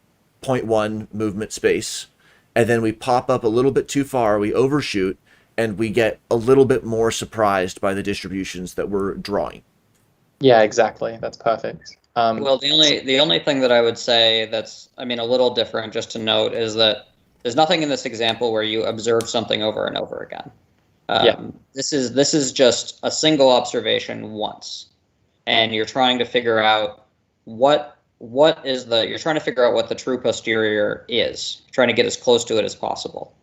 0.1 movement space, and then we pop up a little bit too far, we overshoot, and we get a little bit more surprised by the distributions that we're drawing. Yeah, exactly. That's perfect. Well, the only thing that I would say that's, I mean, a little different just to note is that there's nothing in this example where you observe something over and over again. This is just a single observation once, and you're trying to figure out what you're trying to figure out what the true posterior is, trying to get as close to it as possible.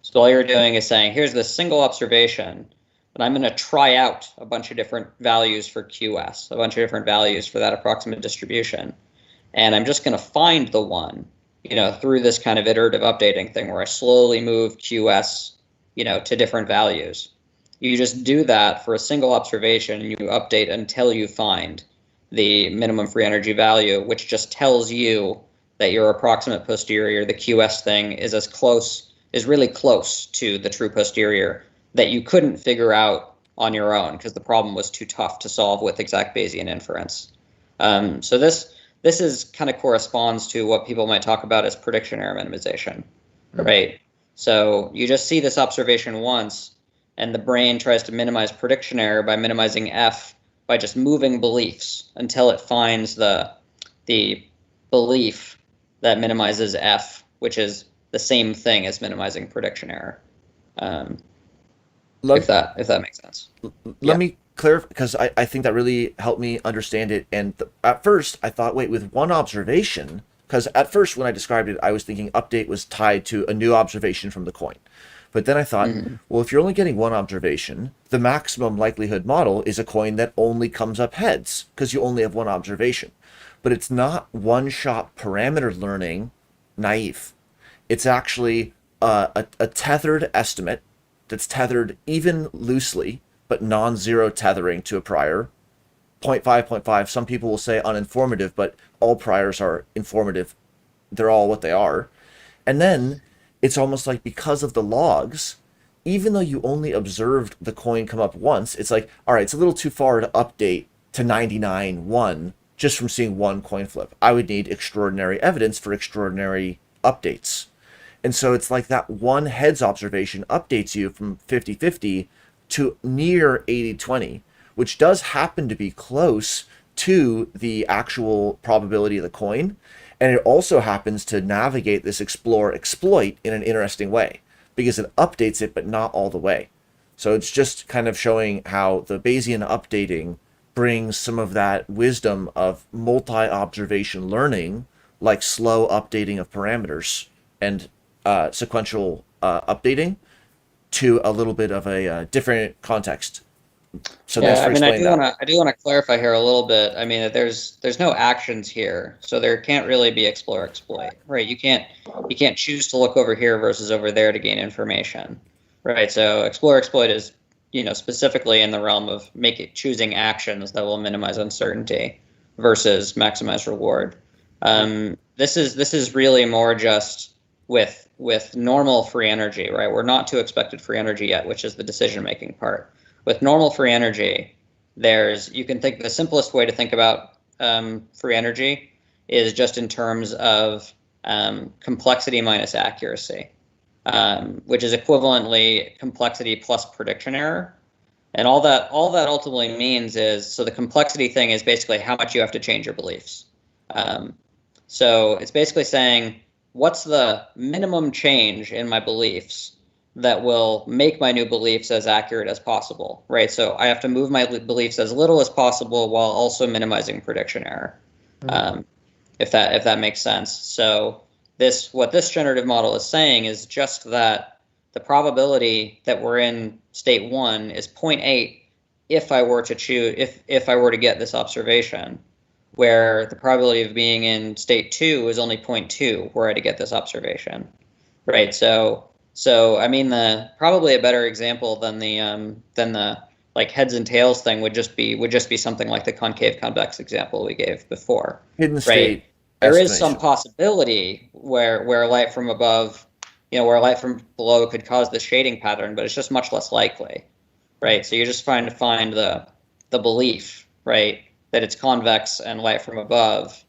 So all you're doing is saying, here's this single observation, and I'm going to try out a bunch of different values for QS, a bunch of different values for that approximate distribution. And I'm just going to find the one, through this kind of iterative updating thing where I slowly move QS, to different values. You just do that for a single observation, and you update until you find the minimum free energy value, which just tells you that your approximate posterior, the QS thing, is really close to the true posterior that you couldn't figure out on your own because the problem was too tough to solve with exact Bayesian inference. So this is kind of corresponds to what people might talk about as prediction error minimization, right? So you just see this observation once, and the brain tries to minimize prediction error by minimizing F by just moving beliefs until it finds the belief that minimizes F, which is the same thing as minimizing prediction error. If that makes sense. Let me clarify, because I think that really helped me understand it. And at first I thought, wait, with one observation, because at first when I described it, I was thinking update was tied to a new observation from the coin. But then I thought, well, if you're only getting one observation, the maximum likelihood model is a coin that only comes up heads because you only have one observation. But it's not one-shot parameter learning naive. It's actually a tethered estimate that's tethered even loosely, but non-zero tethering to a prior. 0.5, 0.5, some people will say uninformative, but all priors are informative. They're all what they are. And then it's almost like because of the logs, even though you only observed the coin come up once, it's like, all right, it's a little too far to update to 99.1 just from seeing one coin flip. I would need extraordinary evidence for extraordinary updates. And so it's like that one heads observation updates you from 50-50 to near 80-20, which does happen to be close to the actual probability of the coin. And it also happens to navigate this explore exploit in an interesting way because it updates it, but not all the way. So it's just kind of showing how the Bayesian updating brings some of that wisdom of multi-observation learning, like slow updating of parameters and sequential updating, to a little bit of a different context. So yeah, I do want to clarify here a little bit. I mean, there's no actions here, so there can't really be explore exploit, right? You can't choose to look over here versus over there to gain information, right? So explore exploit is specifically in the realm of choosing actions that will minimize uncertainty versus maximize reward. This is really more just with normal free energy, right? We're not to expected free energy yet, which is the decision making part. With normal free energy, you can think the simplest way to think about free energy is just in terms of complexity minus accuracy, which is equivalently complexity plus prediction error. And all that ultimately means is, so the complexity thing is basically how much you have to change your beliefs. So it's basically saying, what's the minimum change in my beliefs that will make my new beliefs as accurate as possible, right? So I have to move my beliefs as little as possible while also minimizing prediction error, if that makes sense. So what this generative model is saying is just that the probability that we're in state 1 is 0.8 if I were to choose, if I were to get this observation, where the probability of being in state 2 is only 0.2 were I to get this observation, right? So I mean, probably a better example than the like heads and tails thing would just be something like the concave convex example we gave before. Hidden state. There is some possibility where light from above, where light from below could cause the shading pattern, but it's just much less likely, right? So you're just trying to find the belief, right, that it's convex and light from above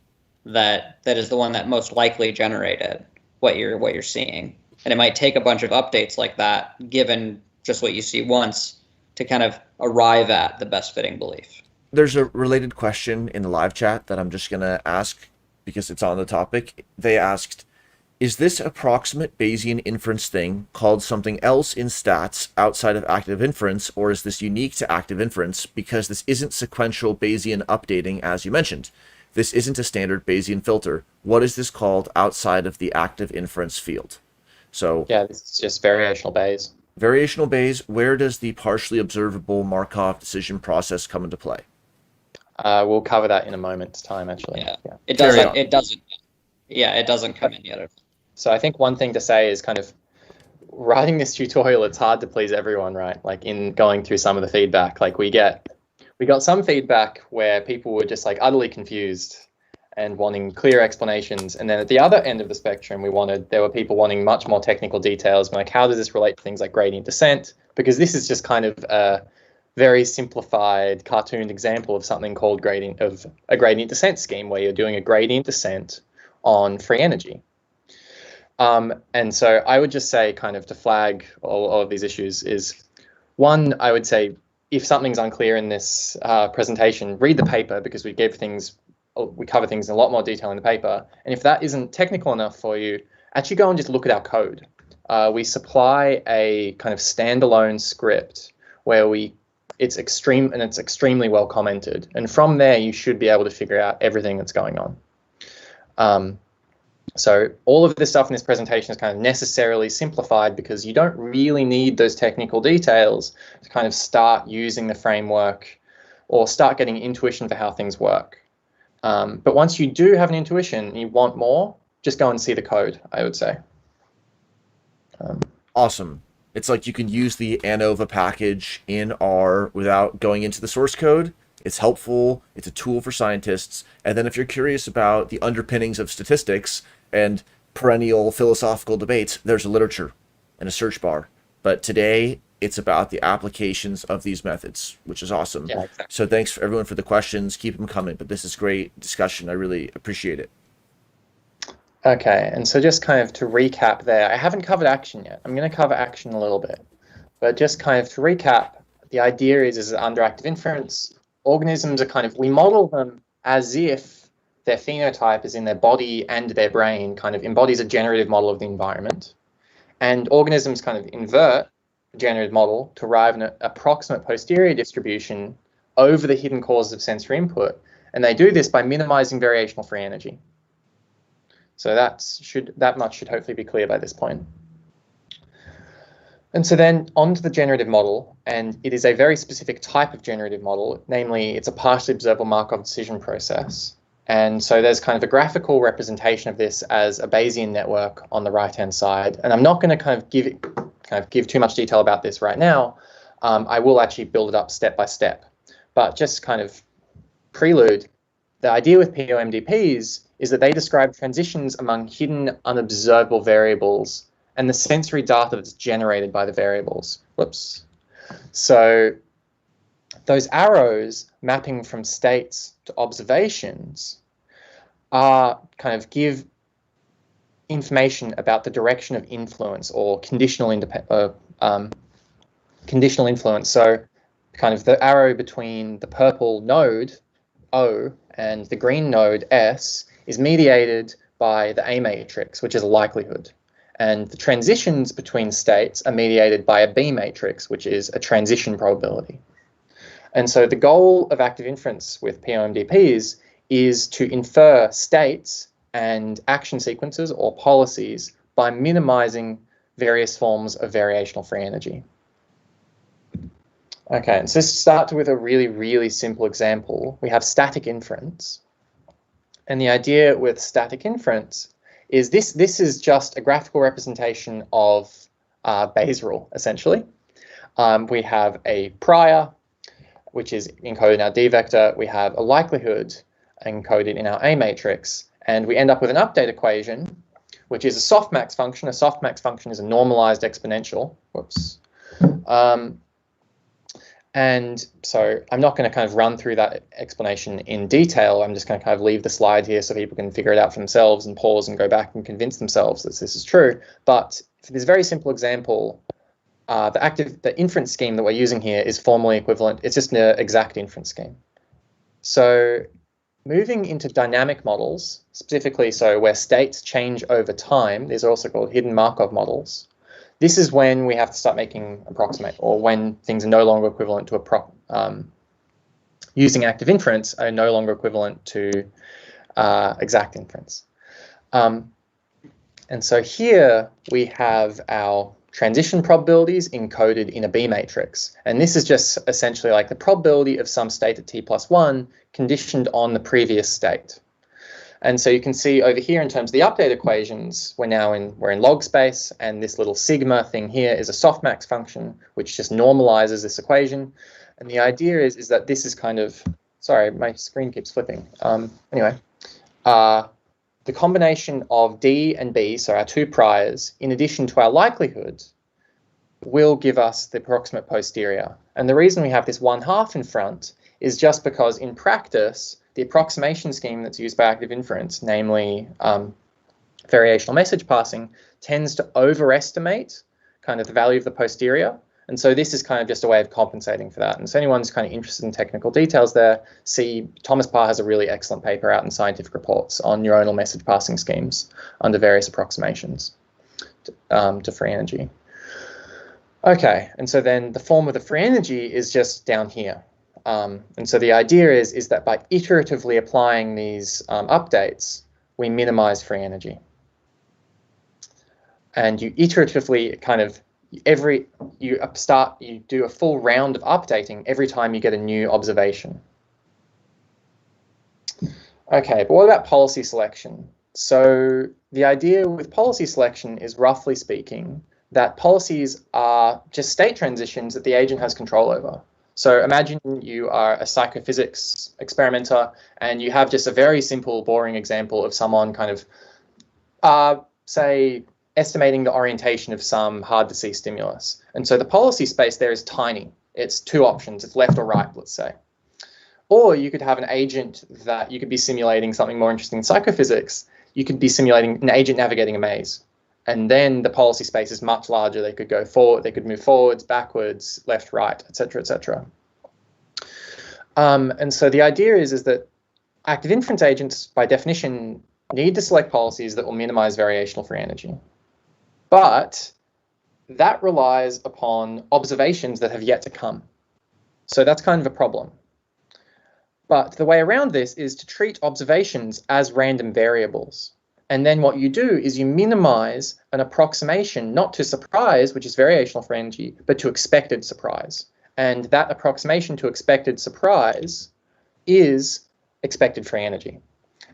that is the one that most likely generated what you're seeing. And it might take a bunch of updates like that, given just what you see once to kind of arrive at the best fitting belief. There's a related question in the live chat that I'm just going to ask because it's on the topic. They asked, is this approximate Bayesian inference thing called something else in stats outside of active inference, or is this unique to active inference because this isn't sequential Bayesian updating as you mentioned? This isn't a standard Bayesian filter. What is this called outside of the active inference field? So yeah, this is just variational Bayes. Variational Bayes, where does the partially observable Markov decision process come into play? We'll cover that in a moment's time, actually. Yeah. Yeah. It doesn't come in yet. So I think one thing to say is kind of writing this tutorial, it's hard to please everyone, right? Like in going through some of the feedback, like we got some feedback where people were just like utterly confused and wanting clear explanations. And then at the other end of the spectrum, there were people wanting much more technical details, like how does this relate to things like gradient descent? Because this is just kind of a very simplified cartooned example of something called a gradient descent scheme where you're doing a gradient descent on free energy. And so I would just say, kind of to flag all of these issues is, one, I would say if something's unclear in this presentation, read the paper, because we cover things in a lot more detail in the paper. And if that isn't technical enough for you, actually go and just look at our code. We supply a kind of standalone script where it's extremely well commented. And from there, you should be able to figure out everything that's going on. So all of this stuff in this presentation is kind of necessarily simplified because you don't really need those technical details to kind of start using the framework or start getting intuition for how things work. But once you do have an intuition and you want more, just go and see the code, I would say. Awesome. It's like you can use the ANOVA package in R without going into the source code. It's helpful. It's a tool for scientists. And then if you're curious about the underpinnings of statistics and perennial philosophical debates, there's a literature and a search bar. But today, it's about the applications of these methods, which is awesome. Yeah, exactly. So thanks for everyone for the questions. Keep them coming. But this is great discussion. I really appreciate it. Okay, and so just kind of to recap there, I haven't covered action yet. I'm going to cover action a little bit. But just kind of to recap, the idea is that under active inference, organisms are we model them as if their phenotype is in their body and their brain, kind of embodies a generative model of the environment. And organisms kind of invert the generative model to arrive at an approximate posterior distribution over the hidden causes of sensory input. And they do this by minimizing variational free energy. So that much should hopefully be clear by this point. And so then onto the generative model, and it is a very specific type of generative model, namely it's a partially observable Markov decision process. And so there's kind of a graphical representation of this as a Bayesian network on the right-hand side. And I'm not going to give too much detail about this right now. I will actually build it up step by step. But just kind of prelude, the idea with POMDPs is that they describe transitions among hidden unobservable variables and the sensory data that's generated by the variables. Whoops. So those arrows mapping from states to observations give information about the direction of influence or conditional influence. So kind of the arrow between the purple node O and the green node S is mediated by the A matrix, which is a likelihood. And the transitions between states are mediated by a B matrix, which is a transition probability. And so the goal of active inference with POMDPs is to infer states and action sequences or policies by minimizing various forms of variational free energy. Okay, and so to start with a really, really simple example, we have static inference. And the idea with static inference is this is just a graphical representation of Bayes' rule, essentially. We have a prior, which is encoded in our D vector. We have a likelihood encoded in our A matrix. And we end up with an update equation, which is a softmax function. A softmax function is a normalized exponential. Whoops. And so I'm not going to kind of run through that explanation in detail. I'm just going to kind of leave the slide here so people can figure it out for themselves and pause and go back and convince themselves that this is true. But for this very simple example, the inference scheme that we're using here is formally equivalent. It's just an exact inference scheme. So moving into dynamic models, specifically so where states change over time, these are also called hidden Markov models. This is when we have to start making approximate, or when things are no longer equivalent to using active inference are no longer equivalent to exact inference. And so here we have our transition probabilities encoded in a B matrix. And this is just essentially like the probability of some state at t+1 conditioned on the previous state. And so you can see over here in terms of the update equations, we're in log space, and this little sigma thing here is a softmax function, which just normalizes this equation. And the idea is that this is kind of, sorry, my screen keeps flipping. Anyway, the combination of D and B, so our two priors, in addition to our likelihood, will give us the approximate posterior. And the reason we have this 1/2 in front is just because in practice, the approximation scheme that's used by active inference, namely variational message passing, tends to overestimate kind of the value of the posterior. And so this is kind of just a way of compensating for that. And so anyone who's kind of interested in technical details there, see Thomas Parr has a really excellent paper out in Scientific Reports on neuronal message passing schemes under various approximations to free energy. Okay, and so then the form of the free energy is just down here. And so the idea is that by iteratively applying these updates, we minimize free energy. And you iteratively kind of, you do a full round of updating every time you get a new observation. Okay, but what about policy selection? So the idea with policy selection is, roughly speaking, that policies are just state transitions that the agent has control over. So imagine you are a psychophysics experimenter and you have just a very simple, boring example of someone kind of, say, estimating the orientation of some hard-to-see stimulus. And so the policy space there is tiny. It's two options. It's left or right, let's say. Or you could have an agent that you could be simulating something more interesting in psychophysics. You could be simulating an agent navigating a maze. And then the policy space is much larger. They could go forward, they could move forwards, backwards, left, right, et cetera, et cetera. And so the idea is that active inference agents, by definition, need to select policies that will minimize variational free energy. But that relies upon observations that have yet to come. So that's kind of a problem. But the way around this is to treat observations as random variables. And then what you do is you minimize an approximation, not to surprise, which is variational free energy, but to expected surprise. And that approximation to expected surprise is expected free energy.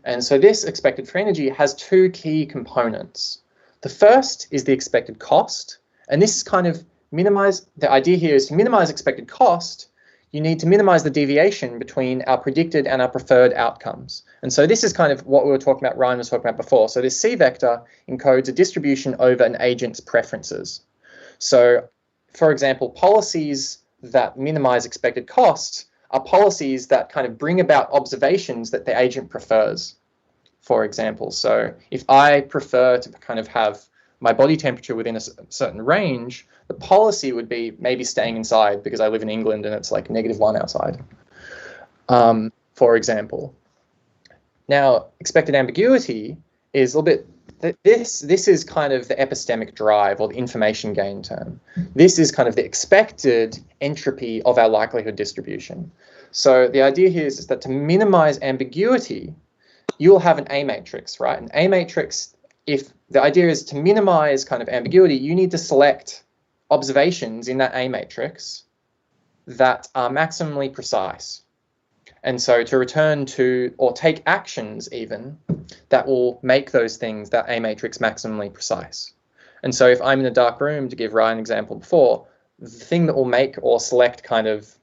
And so this expected free energy has two key components. The first is the expected cost. And this is kind of the idea here is to minimize expected cost. You need to minimize the deviation between our predicted and our preferred outcomes. And so this is kind of what we were talking about, Ryan was talking about before. So this C vector encodes a distribution over an agent's preferences. So, for example, policies that minimize expected costs are policies that kind of bring about observations that the agent prefers, for example. So if I prefer to kind of have my body temperature within a certain range, the policy would be maybe staying inside because I live in England and it's like -1 outside, for example. Now, expected ambiguity is a little bit, this is kind of the epistemic drive or the information gain term. This is kind of the expected entropy of our likelihood distribution. So the idea here is that to minimize ambiguity, you'll have an A matrix, right? An A matrix, if the idea is to minimize kind of ambiguity, you need to select observations in that A matrix that are maximally precise. And so to return to, or take actions even, that will make those things, that A matrix, maximally precise. And so if I'm in a dark room, to give Ryan an example before, the thing that will make or select kind of,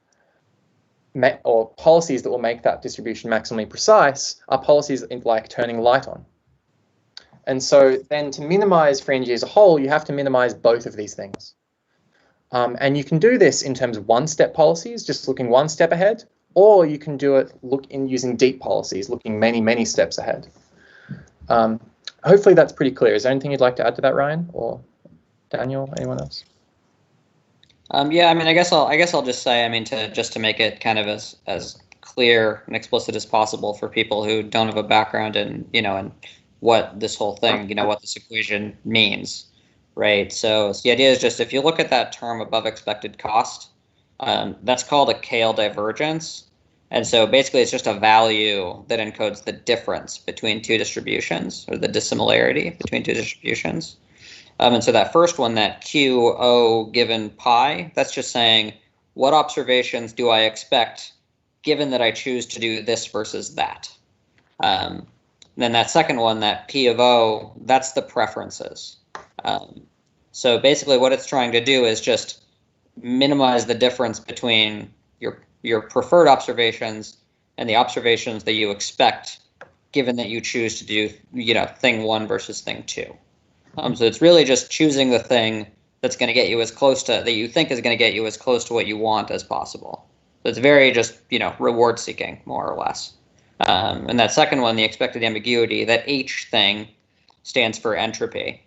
or policies that will make that distribution maximally precise are policies like turning light on. And so then to minimize free energy as a whole, you have to minimize both of these things. And you can do this in terms of one-step policies, just looking one step ahead, or you can do it using deep policies, looking many, many steps ahead. Hopefully that's pretty clear. Is there anything you'd like to add to that, Ryan or Daniel, anyone else? Yeah, I mean, I guess I'll just say, I mean, to make it kind of as clear and explicit as possible for people who don't have a background in, and what this whole thing, what this equation means, right? So the idea is just if you look at that term above expected cost, that's called a KL divergence. And so basically it's just a value that encodes the difference between two distributions, or the dissimilarity between two distributions. And so that first one, that QO given pi, that's just saying, what observations do I expect given that I choose to do this versus that? Then that second one, that P of O, that's the preferences. So basically what it's trying to do is just minimize the difference between your preferred observations and the observations that you expect given that you choose to do, thing one versus thing two. So it's really just choosing the thing that's going to get you as close to, that you think is going to get you as close to what you want as possible. So it's very just, reward seeking, more or less. And that second one, the expected ambiguity, that H thing stands for entropy.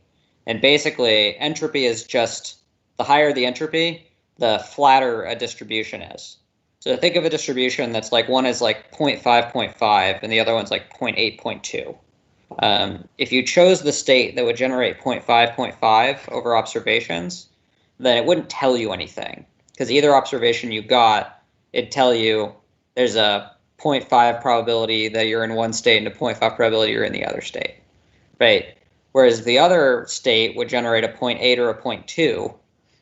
And basically, entropy is just, the higher the entropy, the flatter a distribution is. So think of a distribution that's like, one is like 0.5, 0.5, and the other one's like 0.8, 0.2. If you chose the state that would generate 0.5, 0.5 over observations, then it wouldn't tell you anything. Because either observation you got, it'd tell you there's a 0.5 probability that you're in one state and a 0.5 probability you're in the other state, right? Whereas the other state would generate a 0.8 or a 0.2,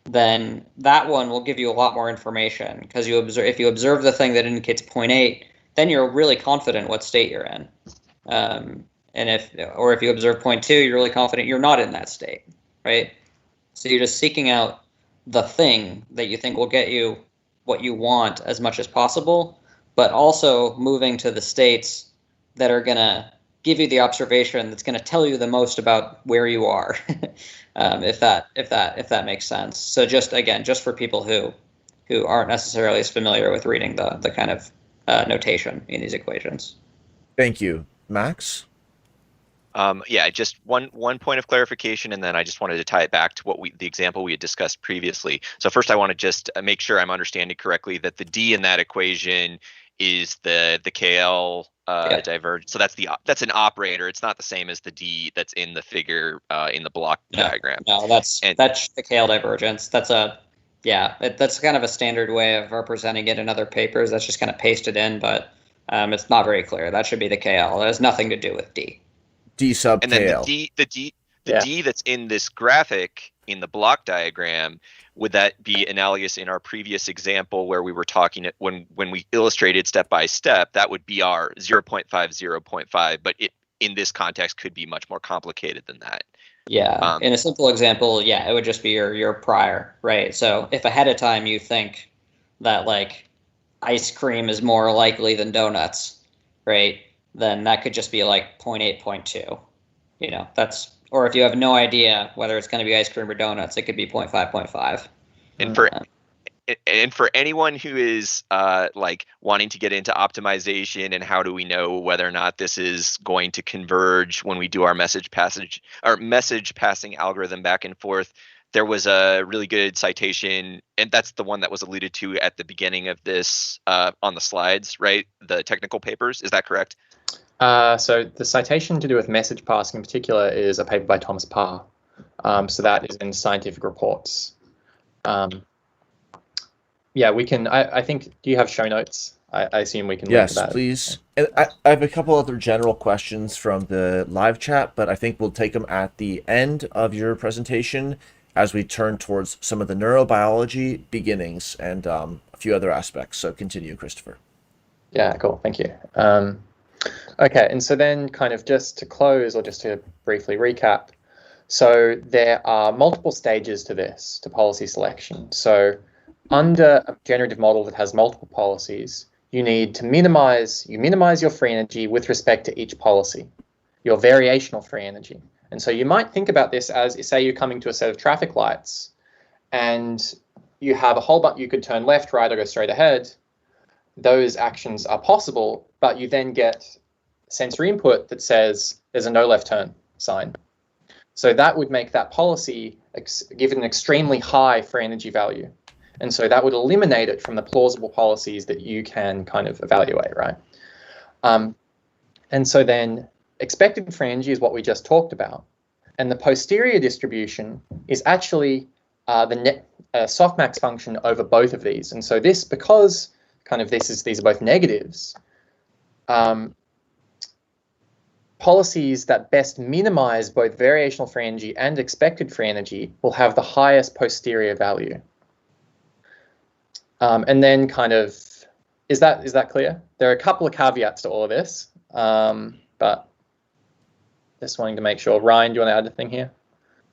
then that one will give you a lot more information, because if you observe the thing that indicates 0.8, then you're really confident what state you're in. And if you observe 0.2, you're really confident you're not in that state, right? So you're just seeking out the thing that you think will get you what you want as much as possible, but also moving to the states that are going to give you the observation that's going to tell you the most about where you are, if that makes sense. So just for people who aren't necessarily as familiar with reading the kind of notation in these equations. Thank you, Max. Yeah, just one point of clarification, and then I just wanted to tie it back to the example we had discussed previously. So first, I want to just make sure I'm understanding correctly that the D in that equation is the KL divergence. So that's an operator. It's not the same as the D that's in the figure in the block diagram. No, that's the KL divergence. That's that's kind of a standard way of representing it in other papers. That's just kind of pasted in, but it's not very clear. That should be the KL. It has nothing to do with D. D sub and KL. Then the D that's in this graphic in the block diagram, would that be analogous in our previous example where we were talking when we illustrated step by step? That would be our 0.5, 0.5, but it in this context could be much more complicated than that. Yeah, in a simple example, it would just be your prior, right? So if ahead of time you think that like ice cream is more likely than donuts, right? Then that could just be like 0.8, 0.2. Or if you have no idea whether it's going to be ice cream or donuts, it could be 0.5, 0.5. And for anyone who is like wanting to get into optimization and how do we know whether or not this is going to converge when we do our message passing algorithm back and forth, there was a really good citation, and that's the one that was alluded to at the beginning of this on the slides, right? The technical papers, is that correct? So the citation to do with message passing in particular is a paper by Thomas Parr. So that is in Scientific Reports. Yeah, we can, I think, do you have show notes? I assume we can link to that. Yes, please. And I have a couple other general questions from the live chat, but I think we'll take them at the end of your presentation as we turn towards some of the neurobiology beginnings and a few other aspects. So continue, Christopher. Yeah, cool. Thank you. Okay, and so then kind of just to close, or just to briefly recap, so there are multiple stages to this, to policy selection. So under a generative model that has multiple policies, you need to minimize your free energy with respect to each policy, your variational free energy. And so you might think about this as, say you're coming to a set of traffic lights and you have a whole bunch, you could turn left, right, or go straight ahead. Those actions are possible, but you then get sensory input that says there's a no left turn sign. So that would make that policy give it an extremely high free energy value. And so that would eliminate it from the plausible policies that you can kind of evaluate, right? And so then expected free energy is what we just talked about. And the posterior distribution is actually the softmax function over both of these. And so this, because kind of these are both negatives, policies that best minimize both variational free energy and expected free energy will have the highest posterior value. And then kind of, is that clear? There are a couple of caveats to all of this, but just wanting to make sure. Ryan, do you want to add anything here?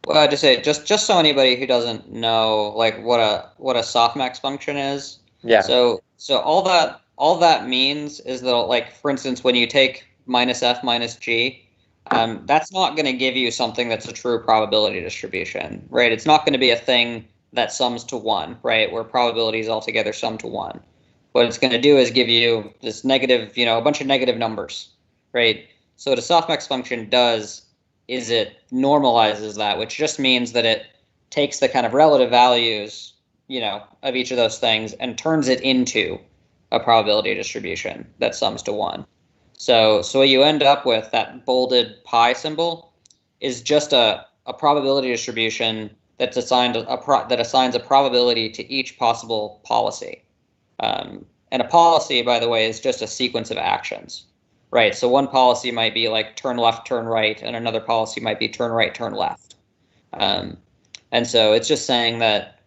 Well, I just say just so anybody who doesn't know like what a softmax function is. Yeah. So all that means is that, like, for instance, when you take minus f minus g, that's not going to give you something that's a true probability distribution, right? It's not going to be a thing that sums to 1, right, where probabilities altogether sum to 1. What it's going to do is give you this negative, a bunch of negative numbers, right? So what a softmax function does is it normalizes that, which just means that it takes the kind of relative values, of each of those things and turns it into a probability distribution that sums to 1. So what you end up with, that bolded pi symbol, is just a probability distribution that's assigns a probability to each possible policy. And a policy, by the way, is just a sequence of actions, right? So one policy might be like turn left, turn right, and another policy might be turn right, turn left. And so it's just saying that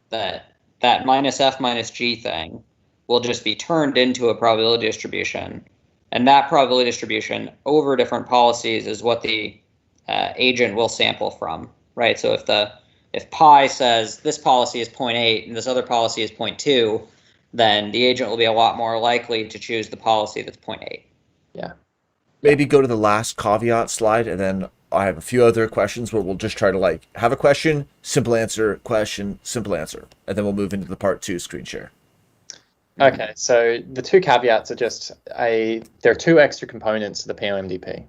that minus f minus g thing will just be turned into a probability distribution, and that probability distribution over different policies is what the agent will sample from, right? So if pi says this policy is 0.8 and this other policy is 0.2, then the agent will be a lot more likely to choose the policy that's 0.8. Yeah. Maybe go to the last caveat slide, and then I have a few other questions where we'll just try to have a question, simple answer, question, simple answer, and then we'll move into the part 2 screen share. Okay, so the two caveats are just there are two extra components to the POMDP.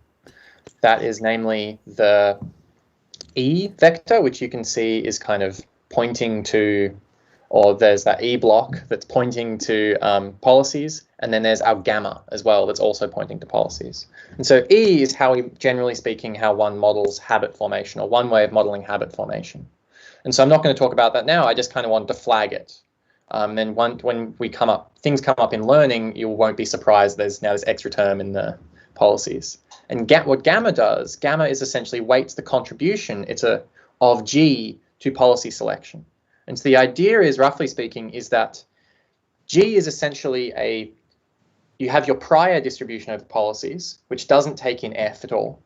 That is namely the E vector, which you can see is kind of pointing to, or there's that E block that's pointing to policies, and then there's our gamma as well that's also pointing to policies. And so E is generally speaking, how one models habit formation, or one way of modeling habit formation. And so I'm not going to talk about that now. I just kind of wanted to flag it. Then when things come up in learning, you won't be surprised there's now this extra term in the policies. And what gamma does, gamma is essentially weights the contribution of G to policy selection. And so the idea is, roughly speaking, is that G is essentially you have your prior distribution of policies, which doesn't take in F at all.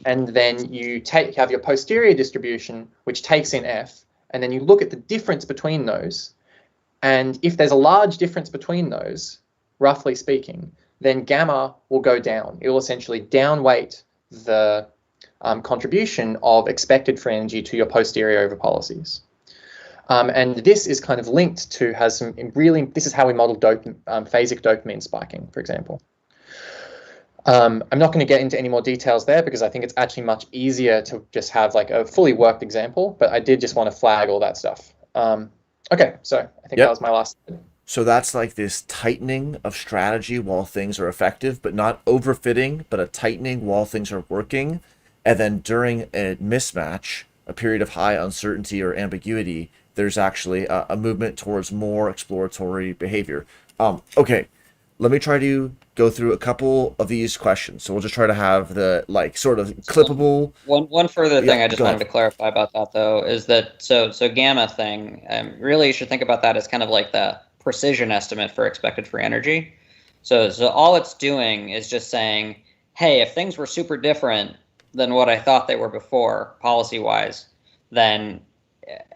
And then you have your posterior distribution, which takes in F. And then you look at the difference between those. And if there's a large difference between those, roughly speaking, then gamma will go down. It will essentially downweight the contribution of expected free energy to your posterior over policies. And this is kind of linked to, this is how we model phasic dopamine spiking, for example. I'm not going to get into any more details there because I think it's actually much easier to just have like a fully worked example, but I did just want to flag all that stuff. Okay, so I think that was my last. So that's like this tightening of strategy while things are effective, but not overfitting, but a tightening while things are working. And then during a mismatch, a period of high uncertainty or ambiguity, there's actually a movement towards more exploratory behavior. Okay, let me try to go through a couple of these questions. So we'll just try to have the sort of clippable. One further thing I just wanted to clarify about that, though, is that so gamma thing, really you should think about that as kind of like the precision estimate for expected free energy. So all it's doing is just saying, hey, if things were super different than what I thought they were before, policy-wise, then,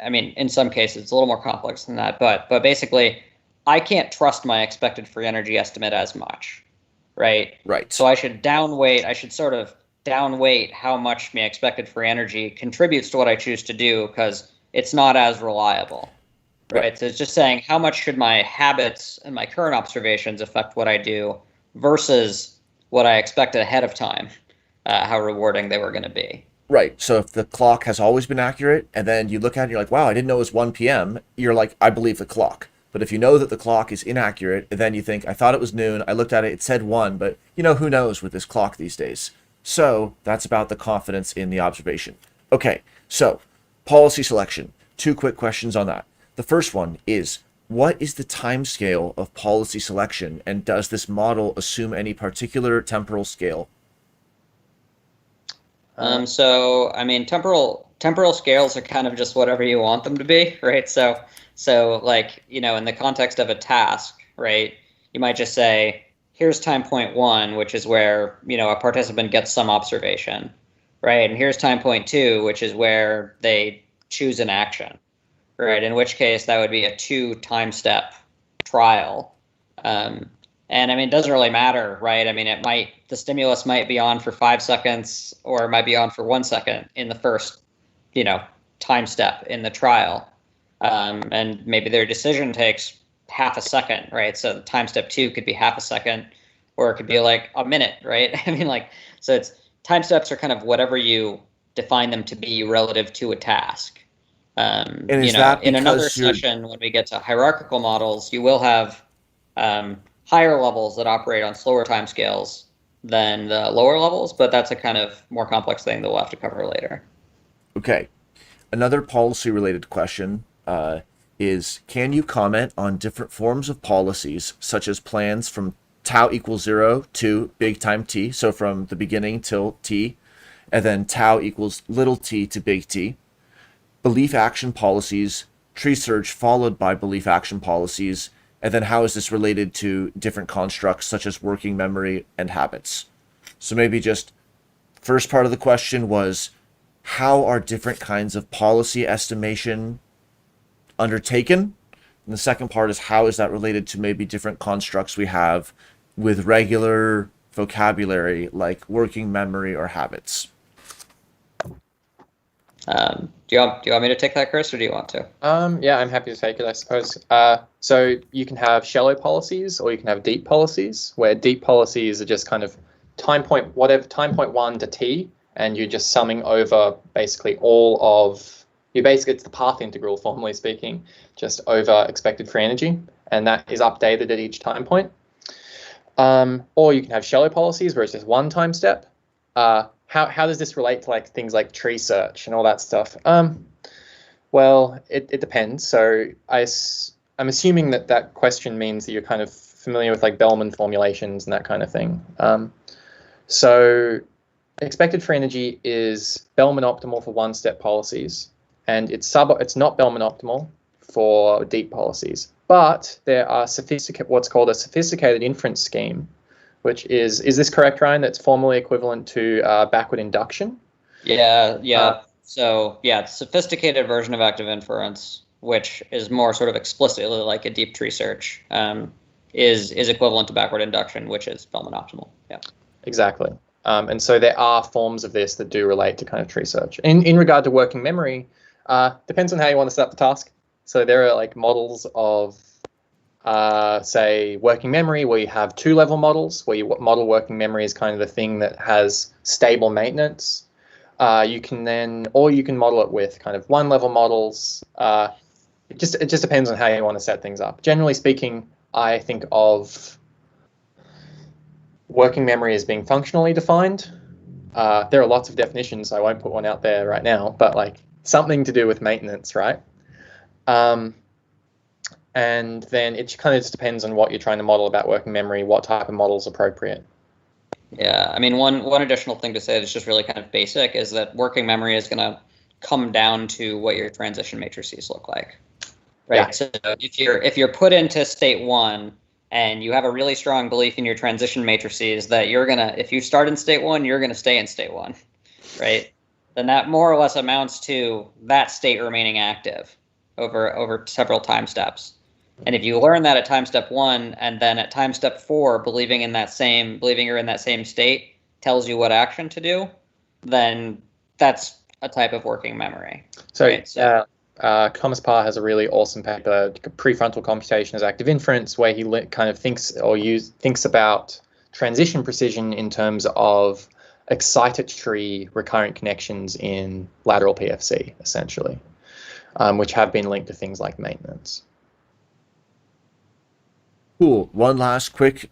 I mean, in some cases it's a little more complex than that, but basically, I can't trust my expected free energy estimate as much, right? Right. So I should sort of downweight how much my expected free energy contributes to what I choose to do because it's not as reliable, right? So it's just saying how much should my habits and my current observations affect what I do versus what I expected ahead of time, how rewarding they were going to be. Right. So if the clock has always been accurate, and then you look at it and you're like, wow, I didn't know it was 1 p.m., you're like, I believe the clock. But if you know that the clock is inaccurate, and then you think, I thought it was noon, I looked at it, it said 1, but who knows with this clock these days. So that's about the confidence in the observation. Okay, so policy selection. 2 quick questions on that. The first one is, what is the time scale of policy selection, and does this model assume any particular temporal scale? So I mean, temporal scales are kind of just whatever you want them to be, right? So like, in the context of a task, right, you might just say, here's time point 1, which is where, a participant gets some observation, right? And here's time point 2, which is where they choose an action, right? In which case that would be a 2 time step trial. And I mean, it doesn't really matter, right? I mean, the stimulus might be on for 5 seconds, or it might be on for 1 second in the first, time step in the trial. And maybe their decision takes half a second, right? So time step 2 could be half a second, or it could be like a minute, right? I mean, so time steps are kind of whatever you define them to be relative to a task. And is that in another because you're- session, when we get to hierarchical models, you will have higher levels that operate on slower timescales than the lower levels, but that's a kind of more complex thing that we'll have to cover later. Okay. Another policy-related question is, can you comment on different forms of policies, such as plans from tau equals 0 to big time t, so from the beginning till t, and then tau equals little t to big T, belief action policies, tree search followed by belief action policies, and then how is this related to different constructs such as working memory and habits? So maybe just first part of the question was, how are different kinds of policy estimation undertaken? And the second part is, how is that related to maybe different constructs we have with regular vocabulary like working memory or habits? Do you want me to take that, Chris, or do you want to? Yeah, I'm happy to take it, I suppose. So you can have shallow policies, or you can have deep policies, where deep policies are just kind of time point 1 to t, and you're just summing over basically it's the path integral, formally speaking, just over expected free energy, and that is updated at each time point. Or you can have shallow policies where it's just 1 time step. How does this relate to like things like tree search and all that stuff? Well, it depends. So I'm assuming that question means that you're kind of familiar with like Bellman formulations and that kind of thing. So expected free energy is Bellman optimal for 1-step policies, and it's not Bellman optimal for deep policies. But there are what's called a sophisticated inference scheme, which is this correct, Ryan? That's formally equivalent to backward induction? Yeah. So yeah, sophisticated version of active inference, which is more sort of explicitly like a deep tree search, is equivalent to backward induction, which is Bellman optimal. Yeah. Exactly. And so there are forms of this that do relate to kind of tree search. In regard to working memory, depends on how you want to set up the task. So there are like models of say working memory where you have 2-level models, where you model working memory as kind of the thing that has stable maintenance. You can model it with kind of 1-level models. It just depends on how you want to set things up. Generally speaking, I think of working memory as being functionally defined. There are lots of definitions. I won't put one out there right now, but like something to do with maintenance, right? And then it kind of just depends on what you're trying to model about working memory, what type of model is appropriate. Yeah, I mean, one additional thing to say that's just really kind of basic is that working memory is going to come down to what your transition matrices look like, right? Yeah. So if you're put into state 1 and you have a really strong belief in your transition matrices that if you start in state 1, you're gonna stay in state 1, right? Then that more or less amounts to that state remaining active over several time steps. And if you learn that at time step 1, and then at time step 4, believing you're in that same state tells you what action to do, then that's a type of working memory. So, right? Thomas Parr has a really awesome paper, Prefrontal Computation as Active Inference, where he kind of thinks about transition precision in terms of excitatory recurrent connections in lateral PFC, essentially, which have been linked to things like maintenance. Cool. One last quick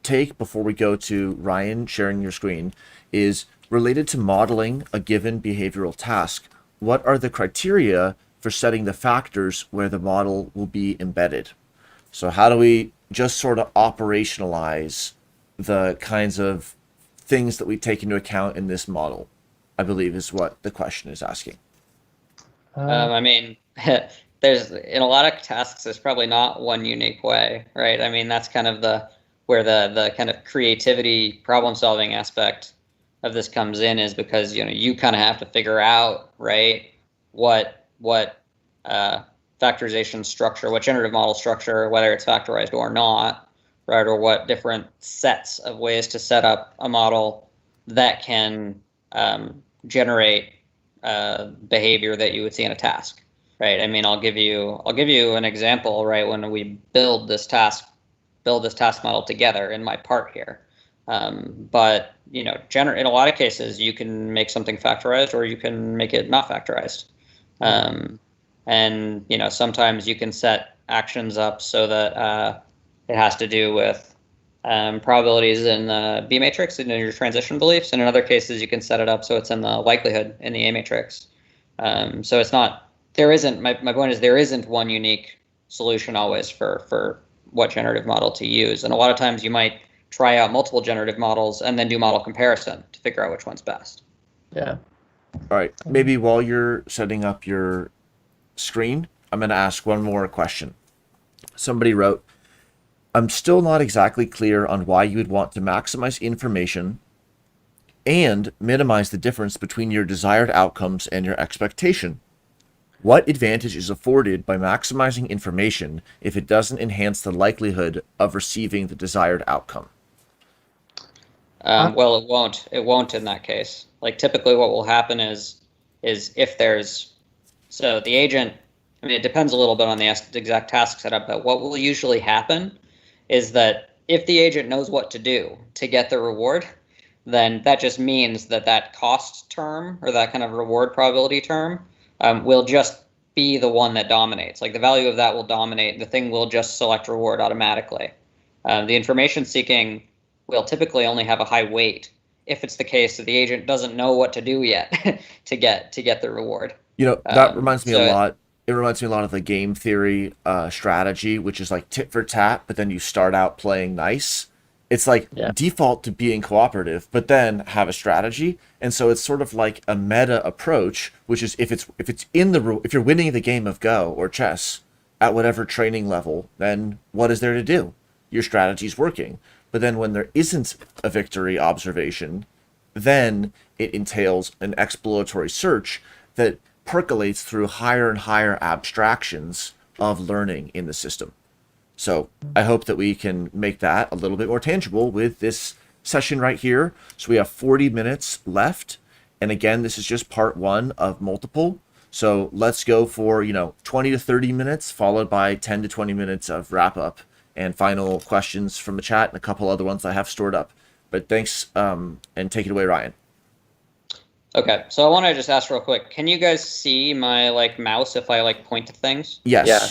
take before we go to Ryan sharing your screen is related to modeling a given behavioral task. What are the criteria for setting the factors where the model will be embedded? So how do we just sort of operationalize the kinds of things that we take into account in this model, I believe is what the question is asking. I mean, there's in a lot of tasks, there's probably not one unique way, right? I mean, that's kind of where the kind of creativity problem solving aspect of this comes in, is because, you know, you kind of have to figure out, right, what factorization structure, what generative model structure, whether it's factorized or not, right, or what different sets of ways to set up a model that can generate behavior that you would see in a task, right? I mean, I'll give you an example, right? When we build this task model together in my part here, but you know, in a lot of cases, you can make something factorized or you can make it not factorized, and you know, sometimes you can set actions up so that it has to do with probabilities in the B matrix and in your transition beliefs, and in other cases you can set it up so it's in the likelihood in the A matrix. So it's not, there isn't, my point is there isn't one unique solution always for what generative model to use, and a lot of times you might try out multiple generative models and then do model comparison to figure out which one's best. Yeah. All right, maybe while you're setting up your screen, I'm going to ask one more question. Somebody wrote, I'm still not exactly clear on why you would want to maximize information and minimize the difference between your desired outcomes and your expectation. What advantage is afforded by maximizing information if it doesn't enhance the likelihood of receiving the desired outcome? Well, it won't in that case. Like, typically what will happen is if there's, so the agent, I mean, it depends a little bit on the exact task setup, but what will usually happen is that if the agent knows what to do to get the reward, then that just means that cost term, or that kind of reward probability term, will just be the one that dominates. Like, the value of that will dominate. The thing will just select reward automatically. The information seeking will typically only have a high weight if it's the case that the agent doesn't know what to do yet to get the reward. You know, that reminds me a lot. It reminds me a lot of the game theory strategy, which is like tit for tat, but then you start out playing nice. It's like default to being cooperative, but then have a strategy. And so it's sort of like a meta approach, which is if you're winning the game of Go or chess at whatever training level, then what is there to do? Your strategy's working. But then when there isn't a victory observation, then it entails an exploratory search that percolates through higher and higher abstractions of learning in the system. So I hope that we can make that a little bit more tangible with this session right here. So we have 40 minutes left. And again, this is just part one of multiple. So let's go for, 20 to 30 minutes, followed by 10 to 20 minutes of wrap up and final questions from the chat and a couple other ones I have stored up. But thanks, and take it away, Ryan. Okay, so I want to just ask real quick, can you guys see my mouse if I point to things? Yes. Yeah.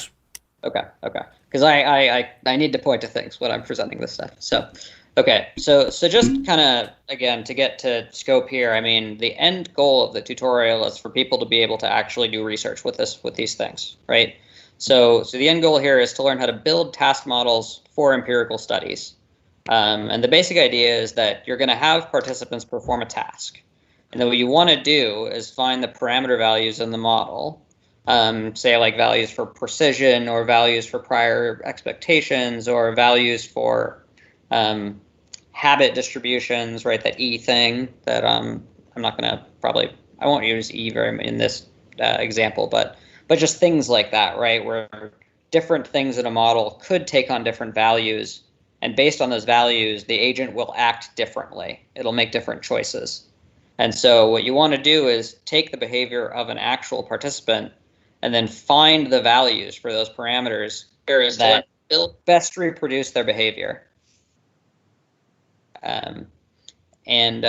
Okay. Because I need to point to things when I'm presenting this stuff. So, okay, so just kind of, again, to get to scope here, I mean, the end goal of the tutorial is for people to be able to actually do research with these things, right? So the end goal here is to learn how to build task models for empirical studies. And the basic idea is that you're going to have participants perform a task. And then what you want to do is find the parameter values in the model, say values for precision or values for prior expectations or values for habit distributions, right? That E thing that I'm not going to I won't use E very in this example, but just things like that, right? Where different things in a model could take on different values, and based on those values, the agent will act differently. It'll make different choices. And so what you want to do is take the behavior of an actual participant and then find the values for those parameters that will best reproduce their behavior. and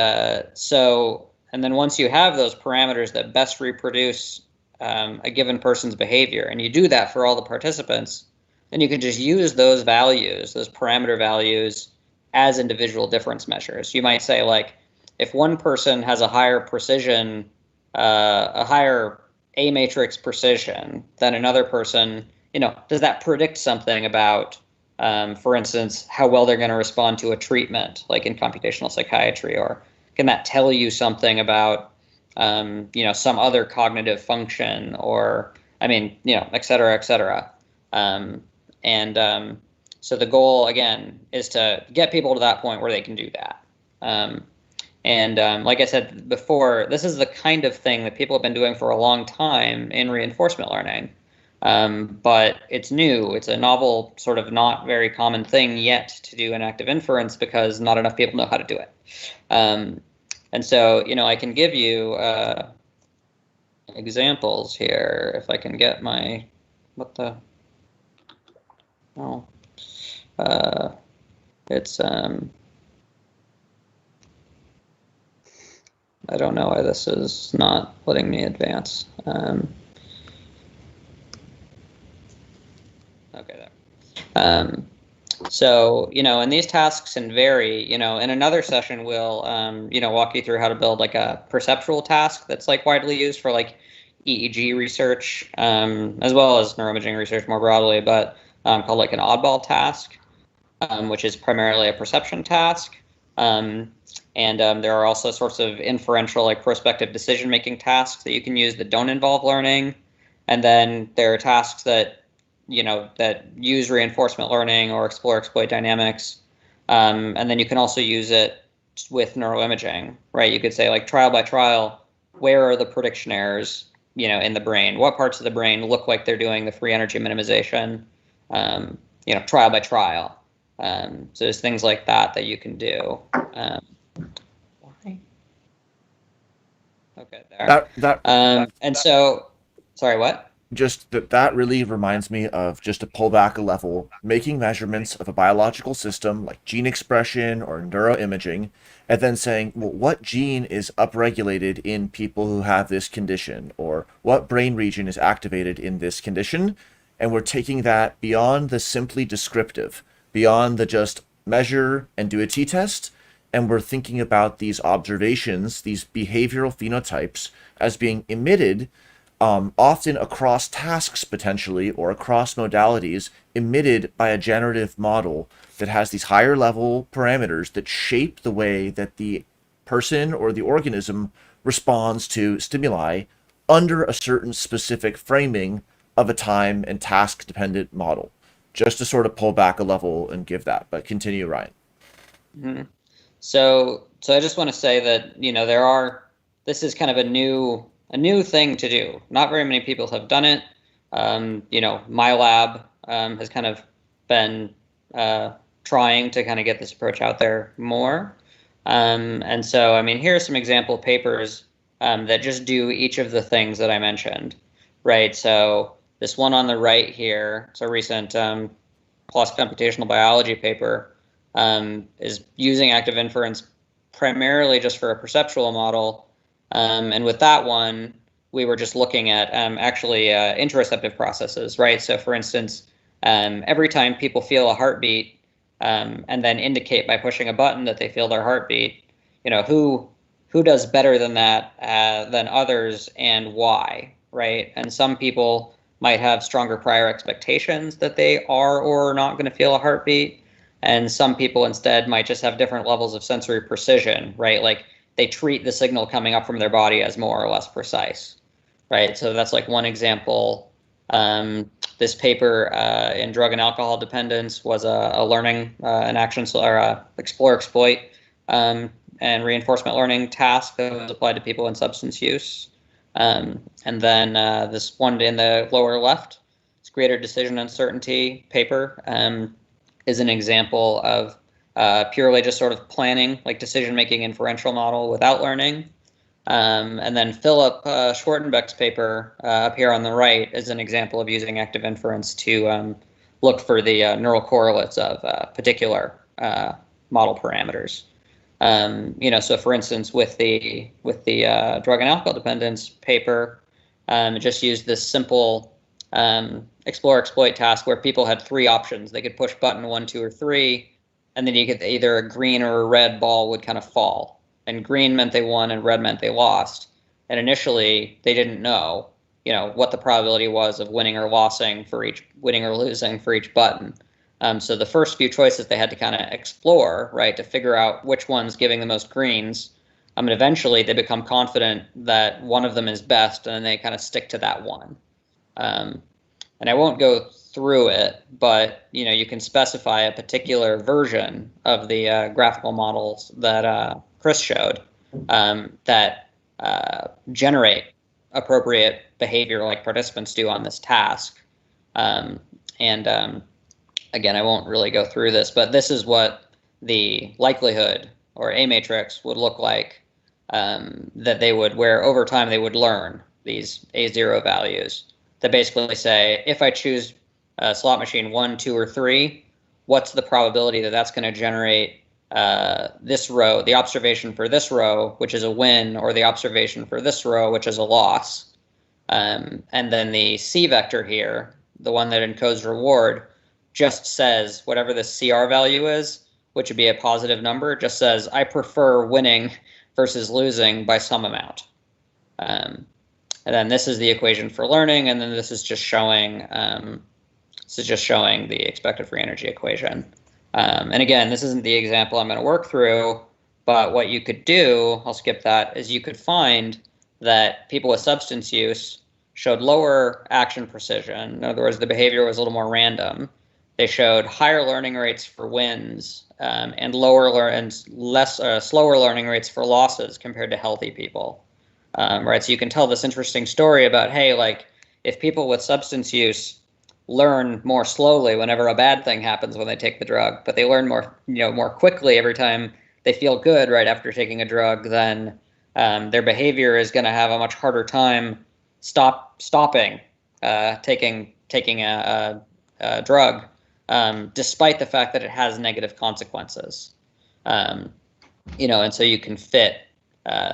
then once you have those parameters that best reproduce a given person's behavior, and you do that for all the participants, then you can just use those values, those parameter values, as individual difference measures. You might say, like, if one person has a higher precision, a higher A matrix precision than another person, does that predict something about, for instance, how well they're going to respond to a treatment, like in computational psychiatry, or can that tell you something about, some other cognitive function, or, et cetera, et cetera. So the goal, again, is to get people to that point where they can do that. Like I said before, this is the kind of thing that people have been doing for a long time in reinforcement learning. But it's new. It's a novel, sort of not very common thing yet to do in active inference because not enough people know how to do it. And so, I can give you examples here if I can get my, it's, I don't know why this is not letting me advance. Okay, there. So, and these tasks can vary. In another session, we'll, walk you through how to build like a perceptual task that's like widely used for like EEG research, as well as neuroimaging research more broadly, but called like an oddball task, which is primarily a perception task. There are also sorts of inferential, like prospective decision-making tasks that you can use that don't involve learning. And then there are tasks that, that use reinforcement learning or explore exploit dynamics. And then you can also use it with neuroimaging, right? You could say, like, trial by trial, where are the prediction errors, in the brain? What parts of the brain look like they're doing the free energy minimization, trial by trial. So there's things like that you can do. Why? Okay, there. And so, sorry, what? Just that really reminds me of, just to pull back a level, making measurements of a biological system like gene expression or neuroimaging, and then saying, well, what gene is upregulated in people who have this condition, or what brain region is activated in this condition, and we're taking that beyond the simply descriptive, beyond the just measure and do a t-test, and we're thinking about these observations, these behavioral phenotypes, as being emitted often across tasks potentially, or across modalities, emitted by a generative model that has these higher level parameters that shape the way that the person or the organism responds to stimuli under a certain specific framing of a time and task dependent model. Just to sort of pull back a level and give that, but continue, Ryan. Mm-hmm. So I just want to say that, this is kind of a new thing to do. Not very many people have done it. My lab has kind of been trying to kind of get this approach out there more. And so, here are some example papers that just do each of the things that I mentioned, right? So this one on the right here, it's a recent PLOS computational biology paper, is using active inference primarily just for a perceptual model. And with that one, we were just looking at interoceptive processes, right? So for instance, every time people feel a heartbeat and then indicate by pushing a button that they feel their heartbeat, who does better than that than others, and why, right? And some people might have stronger prior expectations that they are or are not going to feel a heartbeat. And some people instead might just have different levels of sensory precision, right? Like they treat the signal coming up from their body as more or less precise, right? So that's like one example. This paper in drug and alcohol dependence was a learning an action or a explore exploit and reinforcement learning task that was applied to people in substance use. And then this one in the lower left, this greater decision uncertainty paper, is an example of purely just sort of planning, like decision-making inferential model without learning. And then Philip Schwartenbeck's paper up here on the right is an example of using active inference to look for the neural correlates of particular model parameters. So for instance, with the drug and alcohol dependence paper, it just used this simple explore exploit task where people had 3 options. They could push button 1, 2, or 3, and then you could either a green or a red ball would kind of fall. And green meant they won, and red meant they lost. And initially, they didn't know, what the probability was of winning or losing for each button. So the first few choices they had to kind of explore, right, to figure out which one's giving the most greens. And eventually they become confident that one of them is best, and then they kind of stick to that one. And I won't go through it, but you can specify a particular version of the graphical models that Chris showed that generate appropriate behavior like participants do on this task. Again, I won't really go through this, but this is what the likelihood or A matrix would look like that they would, where over time they would learn these A0 values that basically say, if I choose slot machine 1, 2, or 3, what's the probability that that's going to generate this row, the observation for this row, which is a win, or the observation for this row, which is a loss. And then the C vector here, the one that encodes reward, just says whatever the CR value is, which would be a positive number, just says I prefer winning versus losing by some amount. And then this is the equation for learning, and then this is just showing the expected free energy equation. And again, this isn't the example I'm going to work through, but what you could do, I'll skip that, is you could find that people with substance use showed lower action precision. In other words, the behavior was a little more random. They showed higher learning rates for wins and slower learning rates for losses compared to healthy people. Right, so you can tell this interesting story about, hey, like if people with substance use learn more slowly whenever a bad thing happens when they take the drug, but they learn more quickly every time they feel good right after taking a drug, then their behavior is going to have a much harder time stopping taking a drug, despite the fact that it has negative consequences. And so you can fit.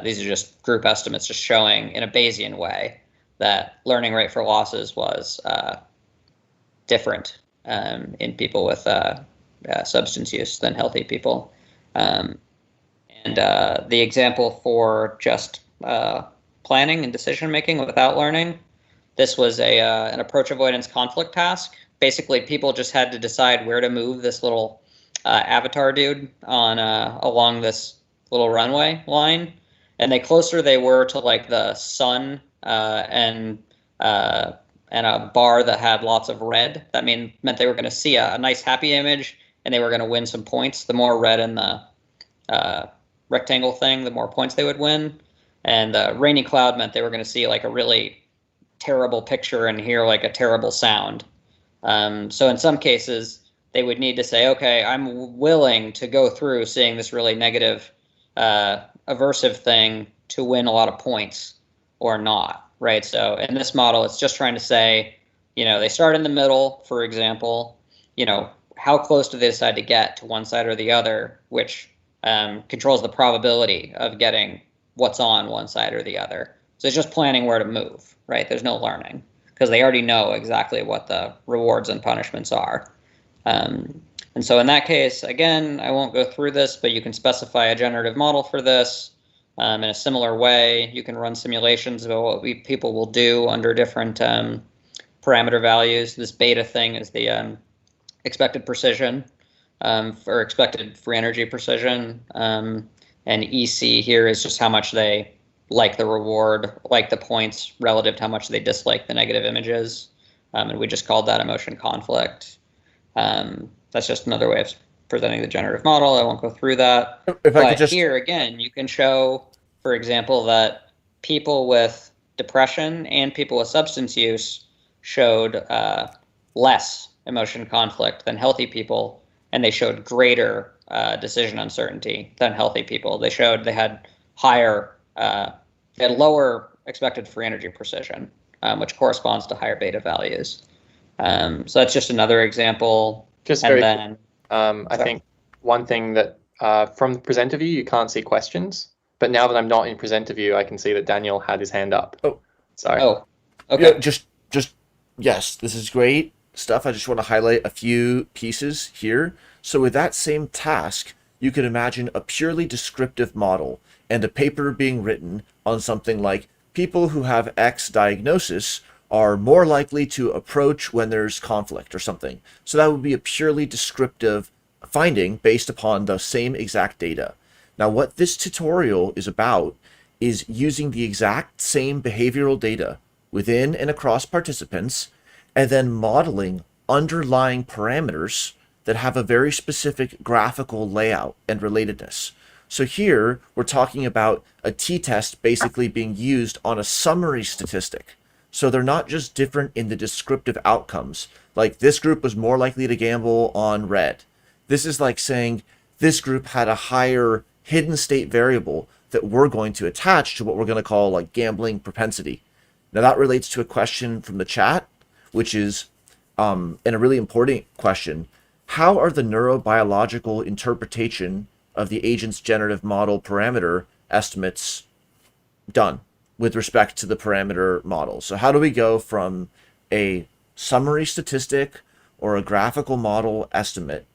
These are just group estimates, just showing in a Bayesian way that learning rate for losses was different in people with substance use than healthy people. And the example for just planning and decision making without learning, this was an approach avoidance conflict task. Basically, people just had to decide where to move this little avatar dude on along this little runway line. And the closer they were to like the sun and a bar that had lots of red, that meant they were going to see a nice happy image, and they were going to win some points. The more red in the rectangle thing, the more points they would win. And the rainy cloud meant they were going to see like a really terrible picture and hear like a terrible sound. So in some cases, they would need to say, okay, I'm willing to go through seeing this really negative aversive thing to win a lot of points or not, right? So in this model, it's just trying to say, they start in the middle, for example, how close do they decide to get to one side or the other, which controls the probability of getting what's on one side or the other. So it's just planning where to move, right? There's no learning because they already know exactly what the rewards and punishments are. And so in that case, again, I won't go through this, but you can specify a generative model for this in a similar way. You can run simulations about what people will do under different parameter values. This beta thing is the expected precision or expected free energy precision. And EC here is just how much they like the reward, like the points relative to how much they dislike the negative images. And we just called that emotion conflict. That's just another way of presenting the generative model. I won't go through that. But here, again, you can show, for example, that people with depression and people with substance use showed less emotion conflict than healthy people, and they showed greater decision uncertainty than healthy people. They showed they had lower expected free energy precision, which corresponds to higher beta values. So that's just another example. I think one thing that From the presenter view, you can't see questions. But now that I'm not in presenter view, I can see that Daniel had his hand up. Oh. Sorry. Oh, okay. Yeah, just yes, this is great stuff. I just want to highlight a few pieces here. So with that same task, you could imagine a purely descriptive model and a paper being written on something like people who have X diagnosis are more likely to approach when there's conflict or something. So that would be a purely descriptive finding based upon the same exact data. Now, what this tutorial is about is using the exact same behavioral data within and across participants, and then modeling underlying parameters that have a very specific graphical layout and relatedness. So here, we're talking about a t-test basically being used on a summary statistic. So they're not just different in the descriptive outcomes, like this group was more likely to gamble on red. This is like saying this group had a higher hidden state variable that we're going to attach to what we're going to call like gambling propensity. Now that relates to a question from the chat, which is, and a really important question, how are the neurobiological interpretation of the agent's generative model parameter estimates done with respect to the parameter model? So how do we go from a summary statistic or a graphical model estimate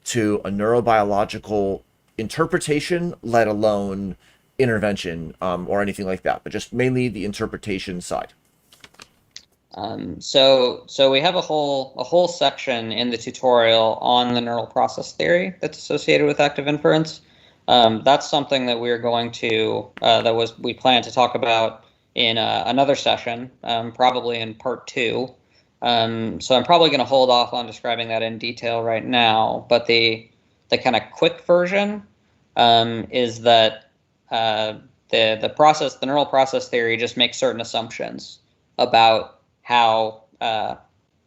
to a neurobiological interpretation, let alone intervention or anything like that, but just mainly the interpretation side? So we have a whole section in the tutorial on the neural process theory that's associated with active inference. That's something that we're going to we plan to talk about in another session, probably in part 2. So I'm probably going to hold off on describing that in detail right now. But the kind of quick version is that the neural process theory just makes certain assumptions about how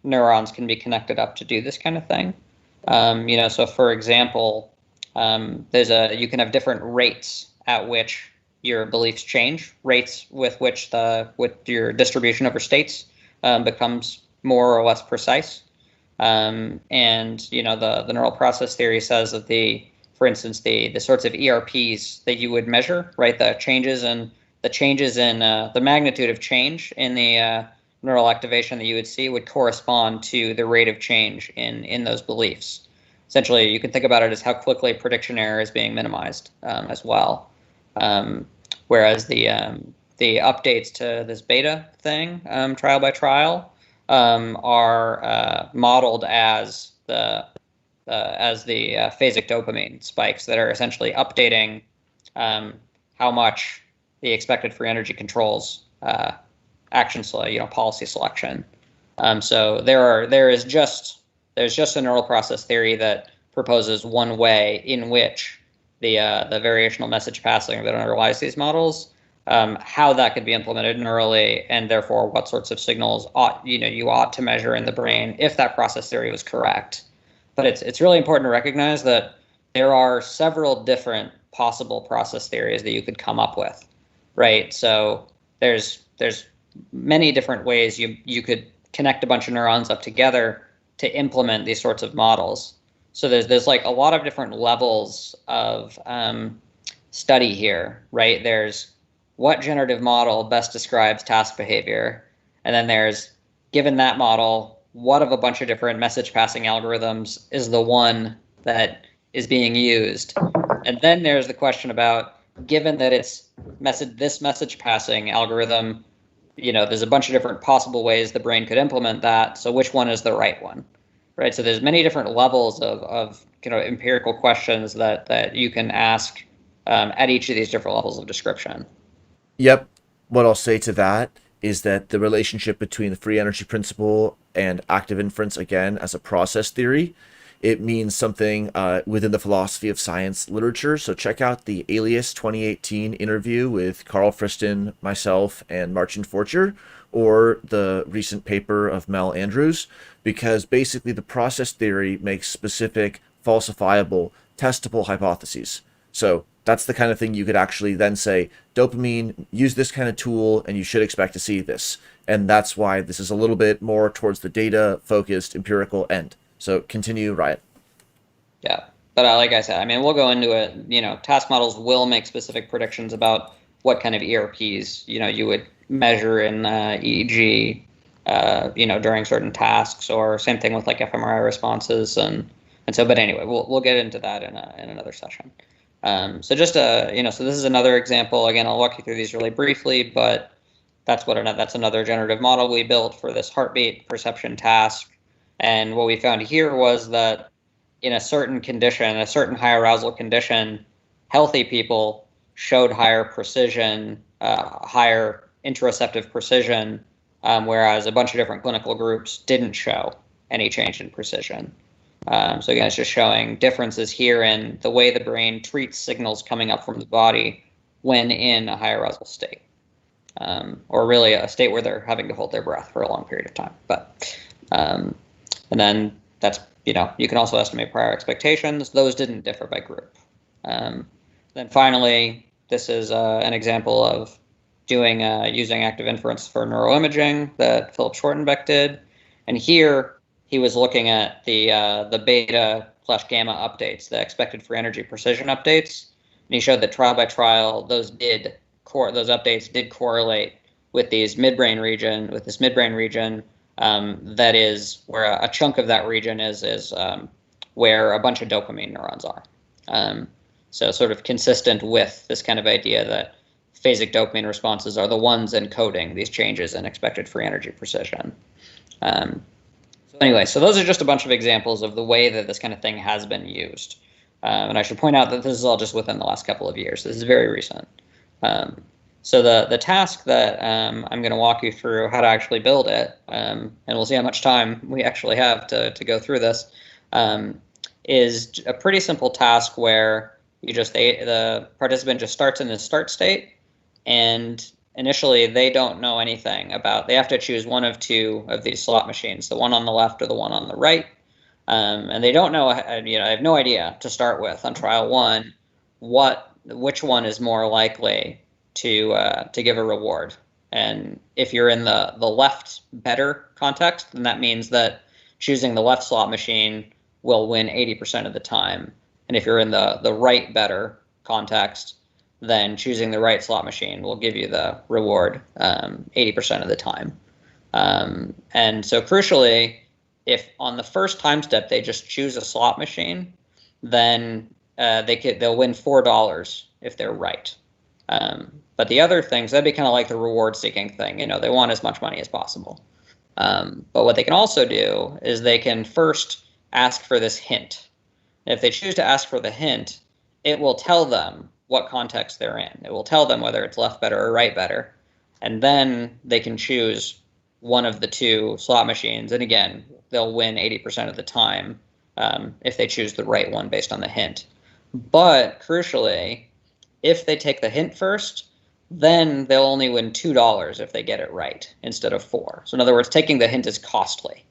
neurons can be connected up to do this kind of thing. So for example, you can have different rates at which your beliefs change, rates with which your distribution over states becomes more or less precise. And the neural process theory says that for instance, the sorts of ERPs that you would measure, right, the changes in the magnitude of change in the neural activation that you would see would correspond to the rate of change in those beliefs. Essentially, you can think about it as how quickly prediction error is being minimized as well. Whereas the updates to this beta thing, trial by trial, are modeled as the phasic dopamine spikes that are essentially updating how much the expected free energy controls policy selection. So there's just a neural process theory that proposes one way in which the variational message passing that underlies these models, how that could be implemented neurally, and therefore what sorts of signals you ought to measure in the brain if that process theory was correct. But it's really important to recognize that there are several different possible process theories that you could come up with, right? So there's many different ways you could connect a bunch of neurons up together to implement these sorts of models. So there's like a lot of different levels of study here, right? There's what generative model best describes task behavior, and then there's, given that model, what of a bunch of different message passing algorithms is the one that is being used? And then there's the question about, given that it's this message passing algorithm, there's a bunch of different possible ways the brain could implement that. So which one is the right one, right? So there's many different levels of empirical questions that you can ask at each of these different levels of description. Yep. What I'll say to that is that the relationship between the free energy principle and active inference, again, as a process theory, it means something within the philosophy of science literature. So check out the Alias 2018 interview with Karl, Friston, myself, and Martin Forcher, or the recent paper of Mel Andrews, because basically the process theory makes specific, falsifiable, testable hypotheses. So that's the kind of thing you could actually then say, dopamine, use this kind of tool, and you should expect to see this. And that's why this is a little bit more towards the data-focused empirical end. So continue, Whyte. Yeah, But like I said, I mean, we'll go into it. You know, task models will make specific predictions about what kind of ERPs, you know, you would measure in EEG, you know, during certain tasks, or same thing with like fMRI responses. And so, but anyway, we'll get into that in another session. So just you know, so this is another example. Again, I'll walk you through these really briefly, but that's another generative model we built for this heartbeat perception task. And what we found here was that in a certain condition, a certain high arousal condition, healthy people showed higher precision, higher interoceptive precision, whereas a bunch of different clinical groups didn't show any change in precision. So again, it's just showing differences here in the way the brain treats signals coming up from the body when in a high arousal state, or really a state where they're having to hold their breath for a long period of time. But and then that's, you know, you can also estimate prior expectations. Those didn't differ by group. Then finally, this is an example of doing using active inference for neuroimaging that Philip Schwartenbeck did. And here he was looking at the beta/gamma updates, the expected free energy precision updates. And he showed that trial by trial, those updates did correlate with this midbrain region. That is where a chunk of that region is where a bunch of dopamine neurons are. So sort of consistent with this kind of idea that phasic dopamine responses are the ones encoding these changes in expected free energy precision. So anyway, so those are just a bunch of examples of the way that this kind of thing has been used. And I should point out that this is all just within the last couple of years. This is very recent. So the task that I'm going to walk you through how to actually build it, and we'll see how much time we actually have to go through this, is a pretty simple task where the participant just starts in the start state, and initially they don't know anything about. They have to choose one of two of these slot machines, the one on the left or the one on the right, and they don't know. You know, I have no idea to start with on trial one which one is more likely to give a reward. And if you're in the left better context, then that means that choosing the left slot machine will win 80% of the time. And if you're in the right better context, then choosing the right slot machine will give you the reward 80% of the time. And so crucially, if on the first time step they just choose a slot machine, then they'll win $4 if they're right. But the other things, that'd be kind of like the reward seeking thing. You know, they want as much money as possible. But what they can also do is they can first ask for this hint. If they choose to ask for the hint, it will tell them what context they're in. It will tell them whether it's left better or right better. And then they can choose one of the two slot machines. And again, they'll win 80% of the time if they choose the right one based on the hint. But crucially, if they take the hint first, then they'll only win $2 if they get it right instead of $4. So in other words, taking the hint is costly.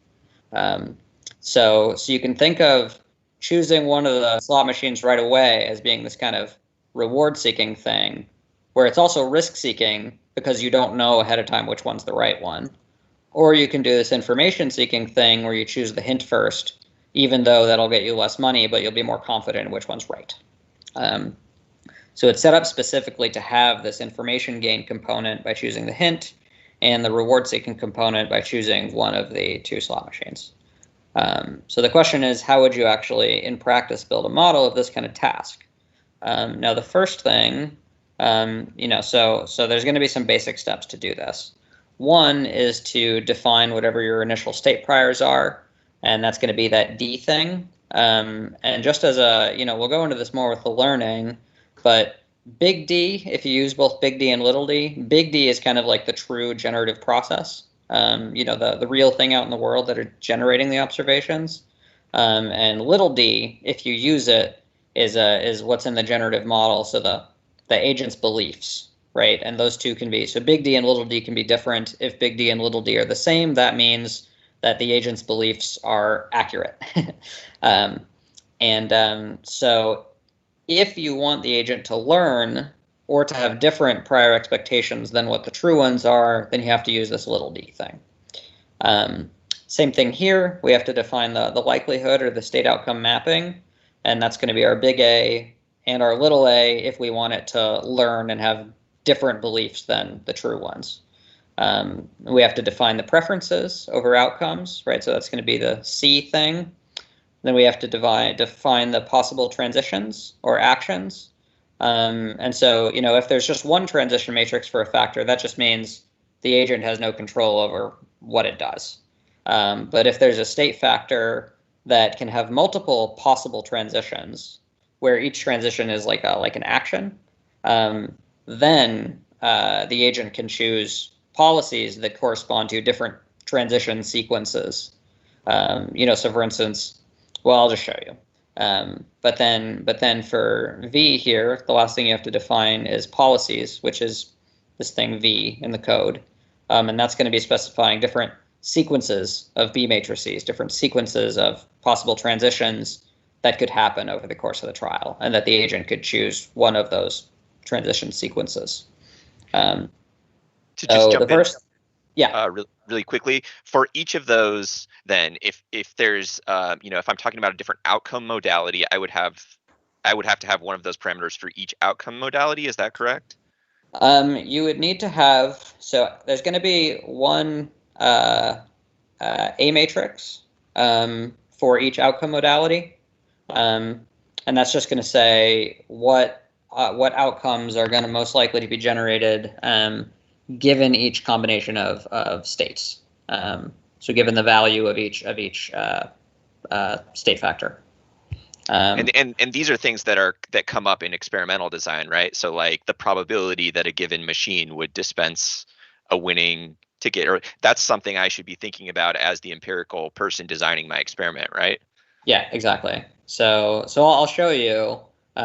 So you can think of choosing one of the slot machines right away as being this kind of reward-seeking thing, where it's also risk-seeking because you don't know ahead of time which one's the right one. Or you can do this information-seeking thing where you choose the hint first, even though that'll get you less money, but you'll be more confident in which one's right. So it's set up specifically to have this information gain component by choosing the hint, and the reward-seeking component by choosing one of the two slot machines. So the question is, how would you actually, in practice, build a model of this kind of task? Now, the first thing, so there's going to be some basic steps to do this. One is to define whatever your initial state priors are, and that's going to be that D thing. And just as we'll go into this more with the learning, but big D, if you use both big D and little d, big D is kind of like the true generative process. The real thing out in the world that are generating the observations. And little d, if you use it, is what's in the generative model, so the agent's beliefs, right? And those two can be, so big D and little d can be different. If big D and little d are the same, that means that the agent's beliefs are accurate. So if you want the agent to learn or to have different prior expectations than what the true ones are, then you have to use this little d thing. Same thing here. We have to define the likelihood or the state outcome mapping. and that's going to be our big A and our little a if we want it to learn and have different beliefs than the true ones. We have to define the preferences over outcomes, right? So that's going to be the C thing. Then we have to define the possible transitions or actions. And so, if there's just one transition matrix for a factor, that just means the agent has no control over what it does. But if there's a state factor that can have multiple possible transitions, where each transition is like an action, then the agent can choose policies that correspond to different transition sequences. So for instance, well, I'll just show you. But then for V here, the last thing you have to define is policies, which is this thing V in the code. And that's going to be specifying different sequences of B matrices, different sequences of possible transitions that could happen over the course of the trial, and that the agent could choose one of those transition sequences. To just jump in, really quickly, for each of those, then if there's if I'm talking about a different outcome modality, I would have to have one of those parameters for each outcome modality. Is that correct? You would need to have, so there's going to be one A matrix for each outcome modality. And that's just going to say what outcomes are going to most likely to be generated given each combination of states. So given the value of each state factor. And these are things that come up in experimental design, right? So like the probability that a given machine would dispense a winning ticket, or that's something I should be thinking about as the empirical person designing my experiment, right? Yeah, exactly. So I'll show you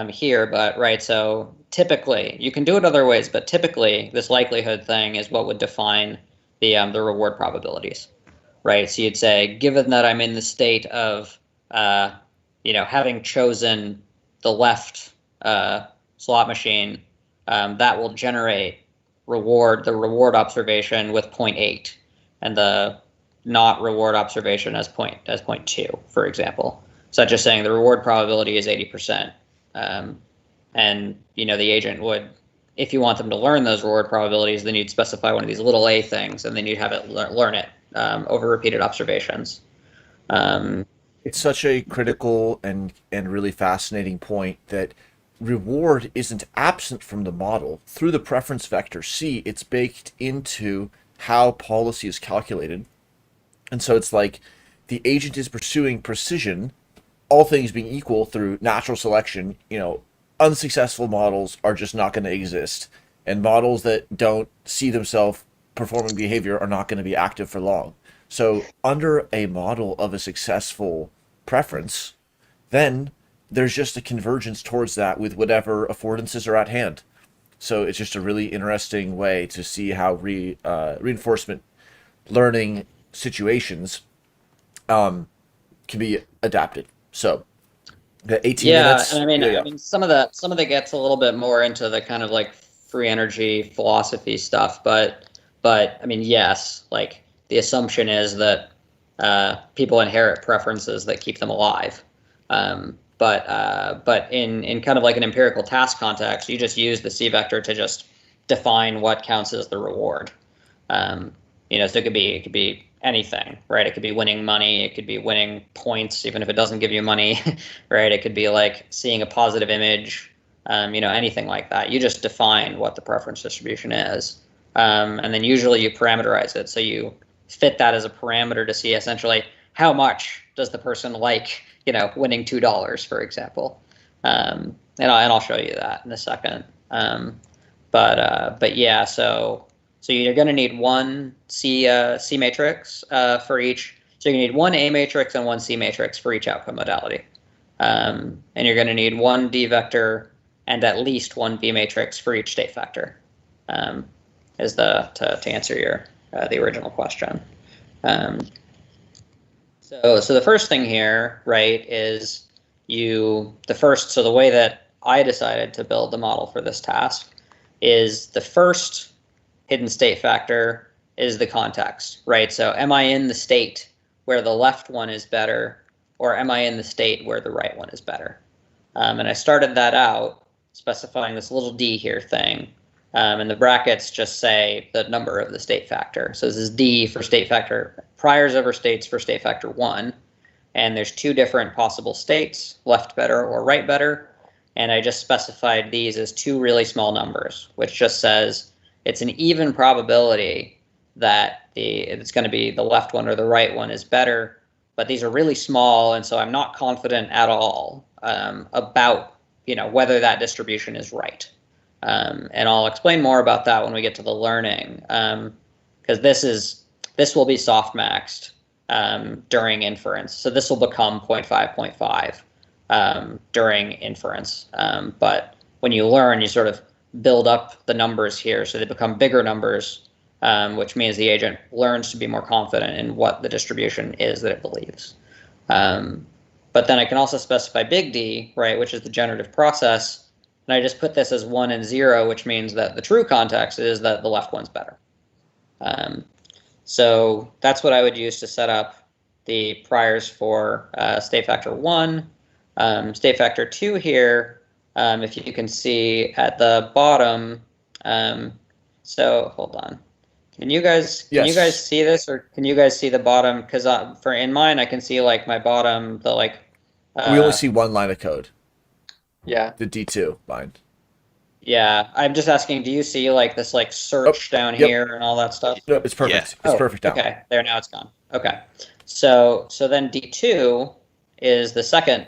here, but right. So typically, you can do it other ways, but typically this likelihood thing is what would define the reward probabilities, right? So you'd say, given that I'm in the state of having chosen the left slot machine, that will generate the reward observation with 0.8, and the not reward observation as 0.2, for example. So just saying the reward probability is 80%. And the agent would, if you want them to learn those reward probabilities, then you'd specify one of these little a things, and then you'd have it learn it over repeated observations. It's such a critical and really fascinating point that reward isn't absent from the model. Through the preference vector C, it's baked into how policy is calculated. And so it's like the agent is pursuing precision, all things being equal, through natural selection. Unsuccessful models are just not going to exist. And models that don't see themselves performing behavior are not going to be active for long. So under a model of a successful preference, then there's just a convergence towards that with whatever affordances are at hand. So it's just a really interesting way to see how reinforcement learning situations can be adapted. So the 18 minutes. I mean, some of that gets a little bit more into the kind of like free energy philosophy stuff, but I mean, yes, like the assumption is that people inherit preferences that keep them alive. But in kind of like an empirical task context, you just use the C vector to just define what counts as the reward. So it could be anything, right? It could be winning money. It could be winning points, even if it doesn't give you money, right? It could be like seeing a positive image, anything like that. You just define what the preference distribution is. And then usually you parameterize it. So you fit that as a parameter to see essentially how much does the person like, winning $2, for example. And I'll show you that in a second. But yeah, so you're going to need one C matrix for each. So you need one A matrix and one C matrix for each outcome modality. And you're going to need one D vector and at least one B matrix for each state factor. To answer your the original question. So the first thing here, right, is so the way that I decided to build the model for this task is the first hidden state factor is the context, right? So am I in the state where the left one is better or am I in the state where the right one is better? And I started that out specifying this little d here thing. And the brackets just say the number of the state factor. So this is d for state factor, priors over states for state factor 1. And there's two different possible states, left better or right better. And I just specified these as two really small numbers, which just says it's an even probability that it's going to be the left one or the right one is better. But these are really small, and so I'm not confident at all about whether that distribution is right. And I'll explain more about that when we get to the learning, because this will be softmaxed during inference. So this will become 0.5, 0.5 during inference. But when you learn, you sort of build up the numbers here, so they become bigger numbers, which means the agent learns to be more confident in what the distribution is that it believes. But then I can also specify big D, right, which is the generative process. And I just put this as 1 and 0, which means that the true context is that the left one's better. So that's what I would use to set up the priors for state factor 1. State factor 2 here, if you can see at the bottom. So hold on. Can you guys see this, or can you guys see the bottom? Because for in mine, I can see like my bottom, the like. We only see one line of code. Yeah. The D2 line. Yeah, I'm just asking, do you see like this like search down here and all that stuff? No, it's perfect. Yeah. It's perfect now. Okay, there, now it's gone. Okay. So then D2 is the second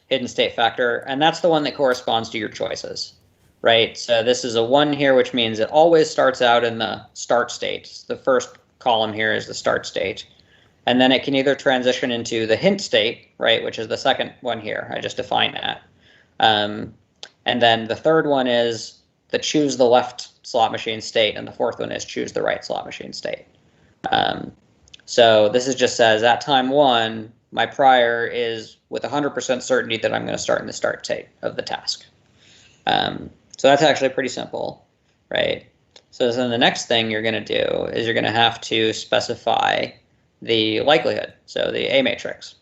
hidden state factor, and that's the one that corresponds to your choices, right? So this is a 1 here, which means it always starts out in the start state. The first column here is the start state. And then it can either transition into the hint state, right, which is the second one here. I just defined that. And then the third one is the choose the left slot machine state, and the fourth one is choose the right slot machine state. So this is just says at time 1, my prior is with 100% certainty that I'm going to start in the start state of the task. So that's actually pretty simple, right? So then the next thing you're going to do is you're going to have to specify the likelihood, so the A matrix.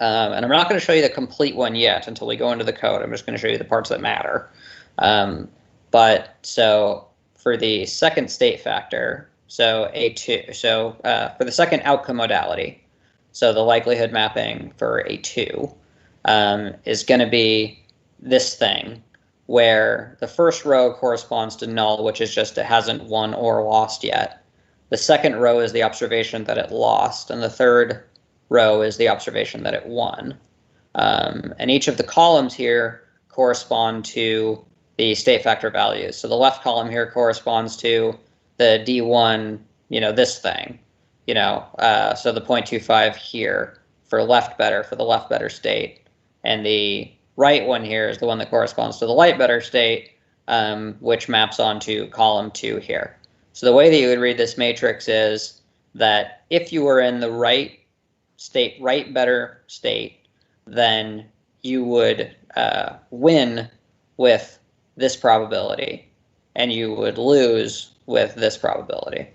And I'm not going to show you the complete one yet until we go into the code. I'm just going to show you the parts that matter. But so for the second state factor, so A2, so for the second outcome modality, so the likelihood mapping for A2 is going to be this thing, where the first row corresponds to null, which is just it hasn't won or lost yet. The second row is the observation that it lost, and the third row is the observation that it won. And each of the columns here correspond to the state factor values. So the left column here corresponds to the D1, this thing, so the 0.25 here for left better, for the left better state. And the right one here is the one that corresponds to the light better state, which maps onto column 2 here. So the way that you would read this matrix is that if you were in the right better state, then you would win with this probability, and you would lose with this probability.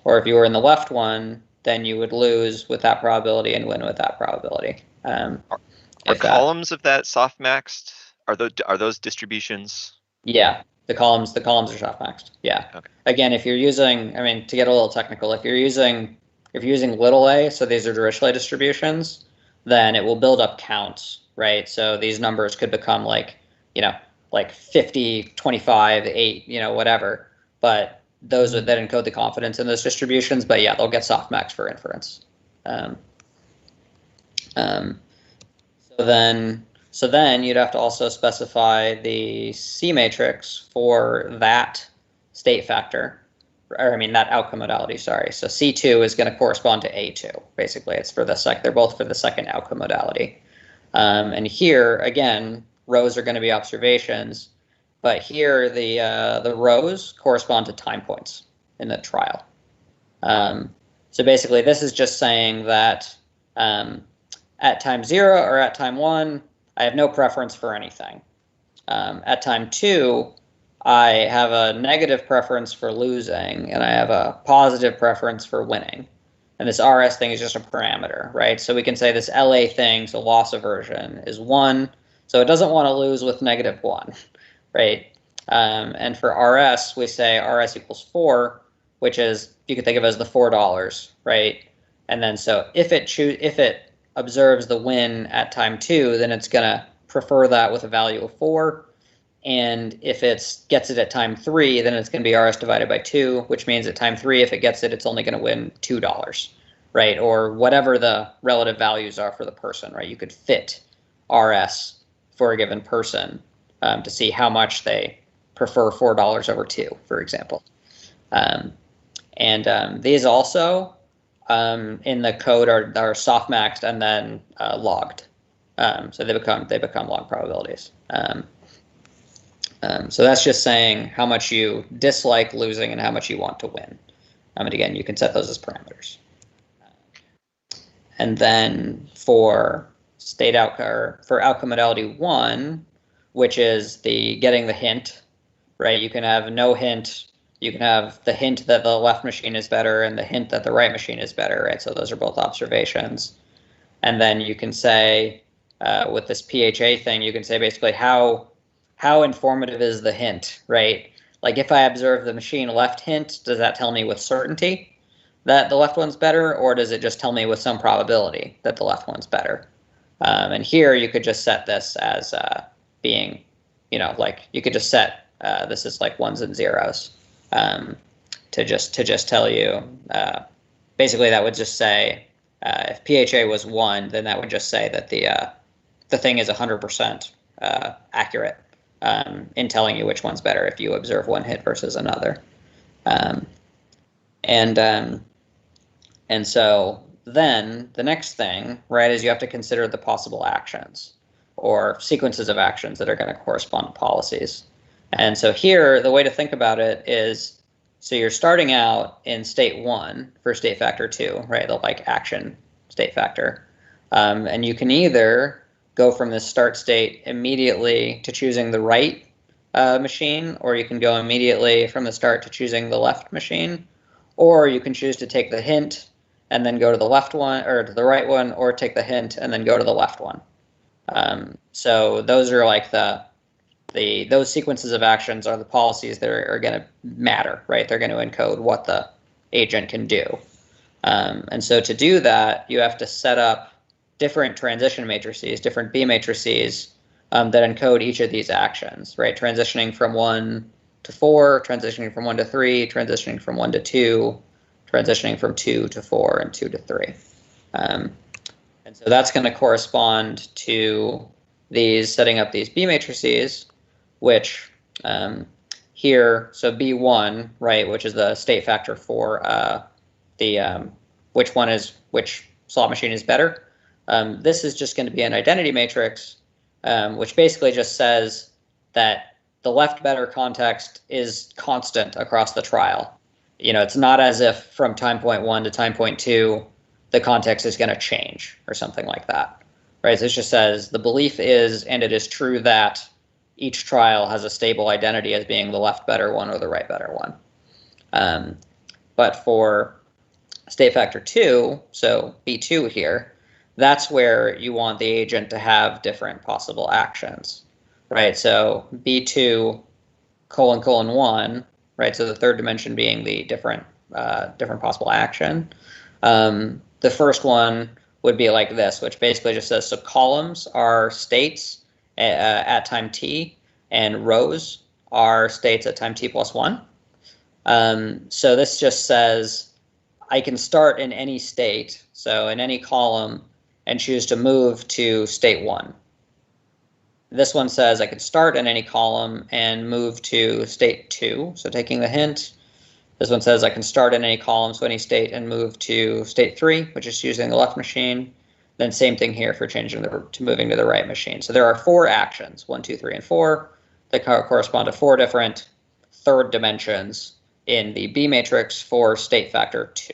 Or if you were in the left one, then you would lose with that probability and win with that probability. Are columns of that softmaxed? Are those distributions? Yeah, the columns are softmaxed. Yeah. Okay. Again, if you're using, to get a little technical, if you're using little a, so these are Dirichlet distributions, then it will build up counts, right? So these numbers could become like 50, 25, 8, whatever. But those that encode the confidence in those distributions. But yeah, they'll get softmaxed for inference. So then you'd have to also specify the C matrix for that state factor. That outcome modality, sorry. So C2 is going to correspond to A2, basically. It's for they're both for the second outcome modality. And here, again, rows are going to be observations, but here the rows correspond to time points in the trial. So basically, this is just saying that at time 0 or at time 1, I have no preference for anything. At time 2, I have a negative preference for losing, and I have a positive preference for winning. and this RS thing is just a parameter, right? So we can say this LA thing, so loss aversion, is 1. So it doesn't want to lose with -1, right? And for RS, we say RS equals 4, which is, you could think of as the $4, right? And then so if it observes the win at time 2, then it's going to prefer that with a value of 4. And if it gets it at time 3, then it's going to be RS divided by 2, which means at time 3, if it gets it, it's only going to win $2, right? Or whatever the relative values are for the person, right? You could fit RS for a given person to see how much they prefer $4 over 2, for example. These also in the code are softmaxed and then logged. So they become log probabilities. So that's just saying how much you dislike losing and how much you want to win. And again, you can set those as parameters. And then for outcome modality 1, which is getting the hint, right? You can have no hint. You can have the hint that the left machine is better and the hint that the right machine is better, right? So those are both observations. And then you can say, with this PHA thing, you can say basically how informative is the hint, right? Like if I observe the machine left hint, does that tell me with certainty that the left one's better, or does it just tell me with some probability that the left one's better? And here you could just set this as being, like you could just set this is like 1s and 0s to just tell you. Basically, that would just say if PHA was 1, then that would just say that the thing is 100% accurate in telling you which one's better if you observe one hit versus another. And so then the next thing, right, is you have to consider the possible actions or sequences of actions that are going to correspond to policies. And so here, the way to think about it is, so you're starting out in state 1 for state factor 2, right, the like action state factor. And you can either go from this start state immediately to choosing the right machine, or you can go immediately from the start to choosing the left machine, or you can choose to take the hint and then go to the left one, or to the right one, or take the hint and then go to the left one. So those are like those sequences of actions are the policies that are going to matter, right? They're going to encode what the agent can do. And so to do that, you have to set up different transition matrices, different B matrices that encode each of these actions, right? Transitioning from 1 to 4, transitioning from 1 to 3, transitioning from 1 to 2, transitioning from 2 to 4, and 2 to 3. And so that's going to correspond to setting up these B matrices, which here, so B1, right, which is the state factor for which slot machine is better. This is just going to be an identity matrix, which basically just says that the left better context is constant across the trial. It's not as if from time point 1 to time point 2, the context is going to change or something like that, right? So it just says the belief is, and it is true that each trial has a stable identity as being the left better one or the right better one. But for state factor 2, so B2 here, that's where you want the agent to have different possible actions, right? So B2 : 1, right? So the third dimension being the different possible action. The first one would be like this, which basically just says, so columns are states at time t, and rows are states at time t plus 1. So this just says I can start in any state, so in any column, and choose to move to state 1. This one says I can start in any column and move to state 2, so taking the hint. This one says I can start in any column, so any state, and move to state 3, which is using the left machine. Then same thing here for changing to moving to the right machine. So there are 4 actions, 1, 2, 3, and 4, that correspond to 4 different third dimensions in the B matrix for state factor 2.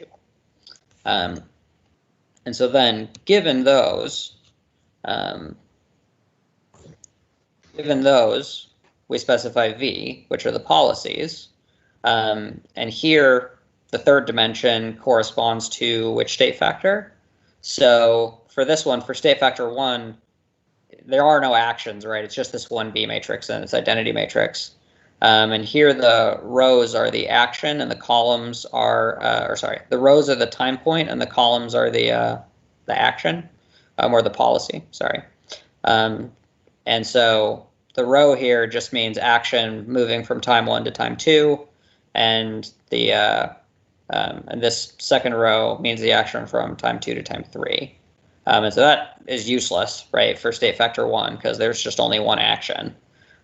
And so then, given those, we specify V, which are the policies. And here the third dimension corresponds to which state factor. So for this one, for state factor 1, there are no actions, right? It's just this 1B matrix and its identity matrix. And here the rows are the action and the columns are, the rows are the time point and the columns are the action, or the policy, sorry. And so the row here just means action moving from time 1 to time 2, and the and this second row means the action from time 2 to time 3. And so that is useless, right, for state factor 1, because there's just only one action.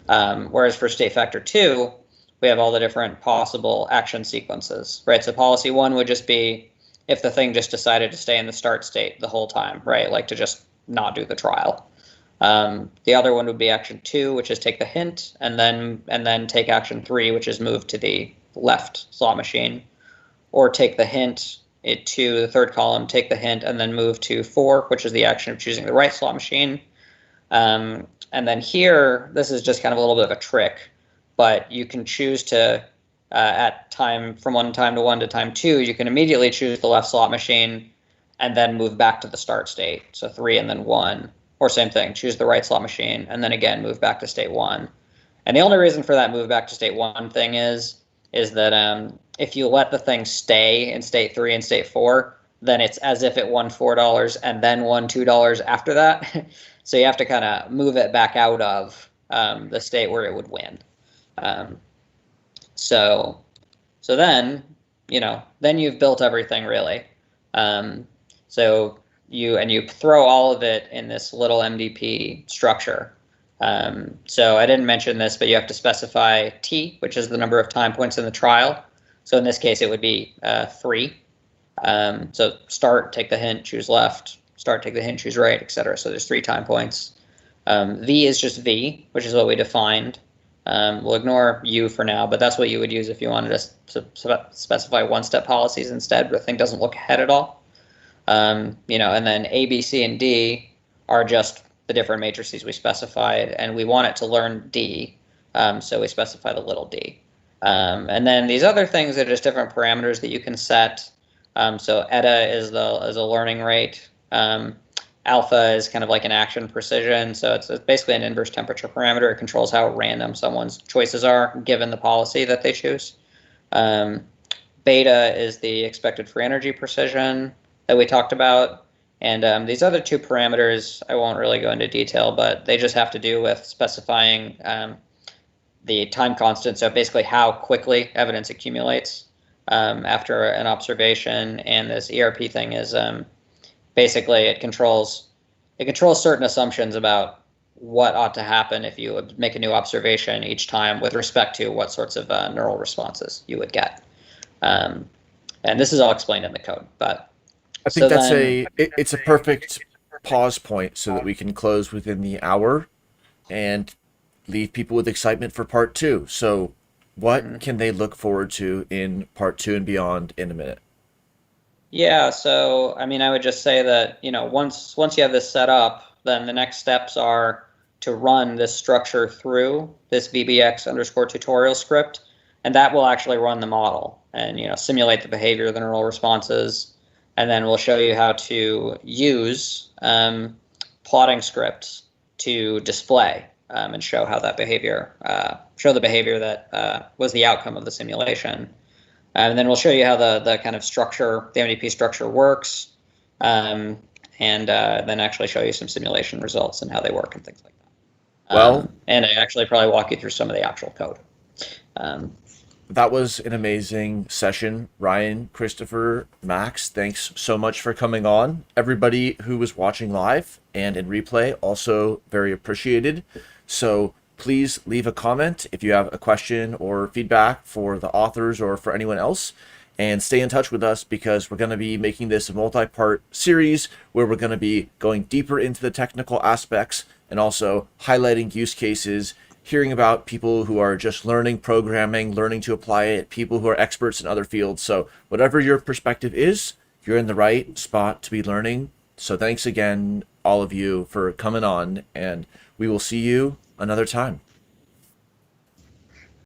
Whereas for state factor 2, we have all the different possible action sequences, right? So policy 1 would just be if the thing just decided to stay in the start state the whole time, right? Like to just not do the trial. The other one would be action 2, which is take the hint, and then take action 3, which is move to the left slot machine, or take the hint to the third column, take the hint, and then move to 4, which is the action of choosing the right slot machine. And then here, this is just kind of a little bit of a trick, but you can choose to, at time from time to 1 to time 2, you can immediately choose the left slot machine and then move back to the start state. So 3 and then 1, or same thing, choose the right slot machine and then again move back to state 1. And the only reason for that move back to state 1 thing is that if you let the thing stay in state 3 and state 4, then it's as if it won $4 and then won $2 after that. So you have to kind of move it back out of the state where it would win. So then, then you've built everything really. So you throw all of it in this little MDP structure. So I didn't mention this, but you have to specify T, which is the number of time points in the trial. So in this case, it would be 3. So start, take the hint, choose left, start, take the hint, choose right, etc. So there's 3 time points. V is just V, which is what we defined. We'll ignore U for now, but that's what you would use if you wanted to specify one-step policies instead, but the thing doesn't look ahead at all. And then A, B, C, and D are just the different matrices we specified, and we want it to learn D, so we specify the little d. And then these other things are just different parameters that you can set. So eta is a learning rate. Alpha is kind of like an action precision, so it's basically an inverse temperature parameter. It controls how random someone's choices are given the policy that they choose. Beta is the expected free energy precision that we talked about. And these other 2 parameters, I won't really go into detail, but they just have to do with specifying the time constant, so basically how quickly evidence accumulates after an observation. And this ERP thing is basically it controls certain assumptions about what ought to happen if you would make a new observation each time with respect to what sorts of neural responses you would get. And this is all explained in the code, but I think it's a perfect pause point so that we can close within the hour and leave people with excitement for part 2. So what can they look forward to in part 2 and beyond in a minute? Yeah, so I mean, I would just say that, once you have this set up, then the next steps are to run this structure through this VBX_tutorial script, and that will actually run the model and, simulate the behavior of the neural responses. And then we'll show you how to use plotting scripts to display and show how that behavior, show the behavior that was the outcome of the simulation. And then we'll show you how the kind of structure, the MDP structure works, and then actually show you some simulation results and how they work and things like that. And I actually probably walk you through some of the actual code. That was an amazing session. Ryan, Christopher, Max, thanks so much for coming on. Everybody who was watching live and in replay, also very appreciated. So please leave a comment if you have a question or feedback for the authors or for anyone else, and stay in touch with us because we're going to be making this a multi-part series where we're going to be going deeper into the technical aspects and also highlighting use cases, hearing about people who are just learning programming, learning to apply it, people who are experts in other fields. So whatever your perspective is, you're in the right spot to be learning. So thanks again, all of you, for coming on, and we will see you another time.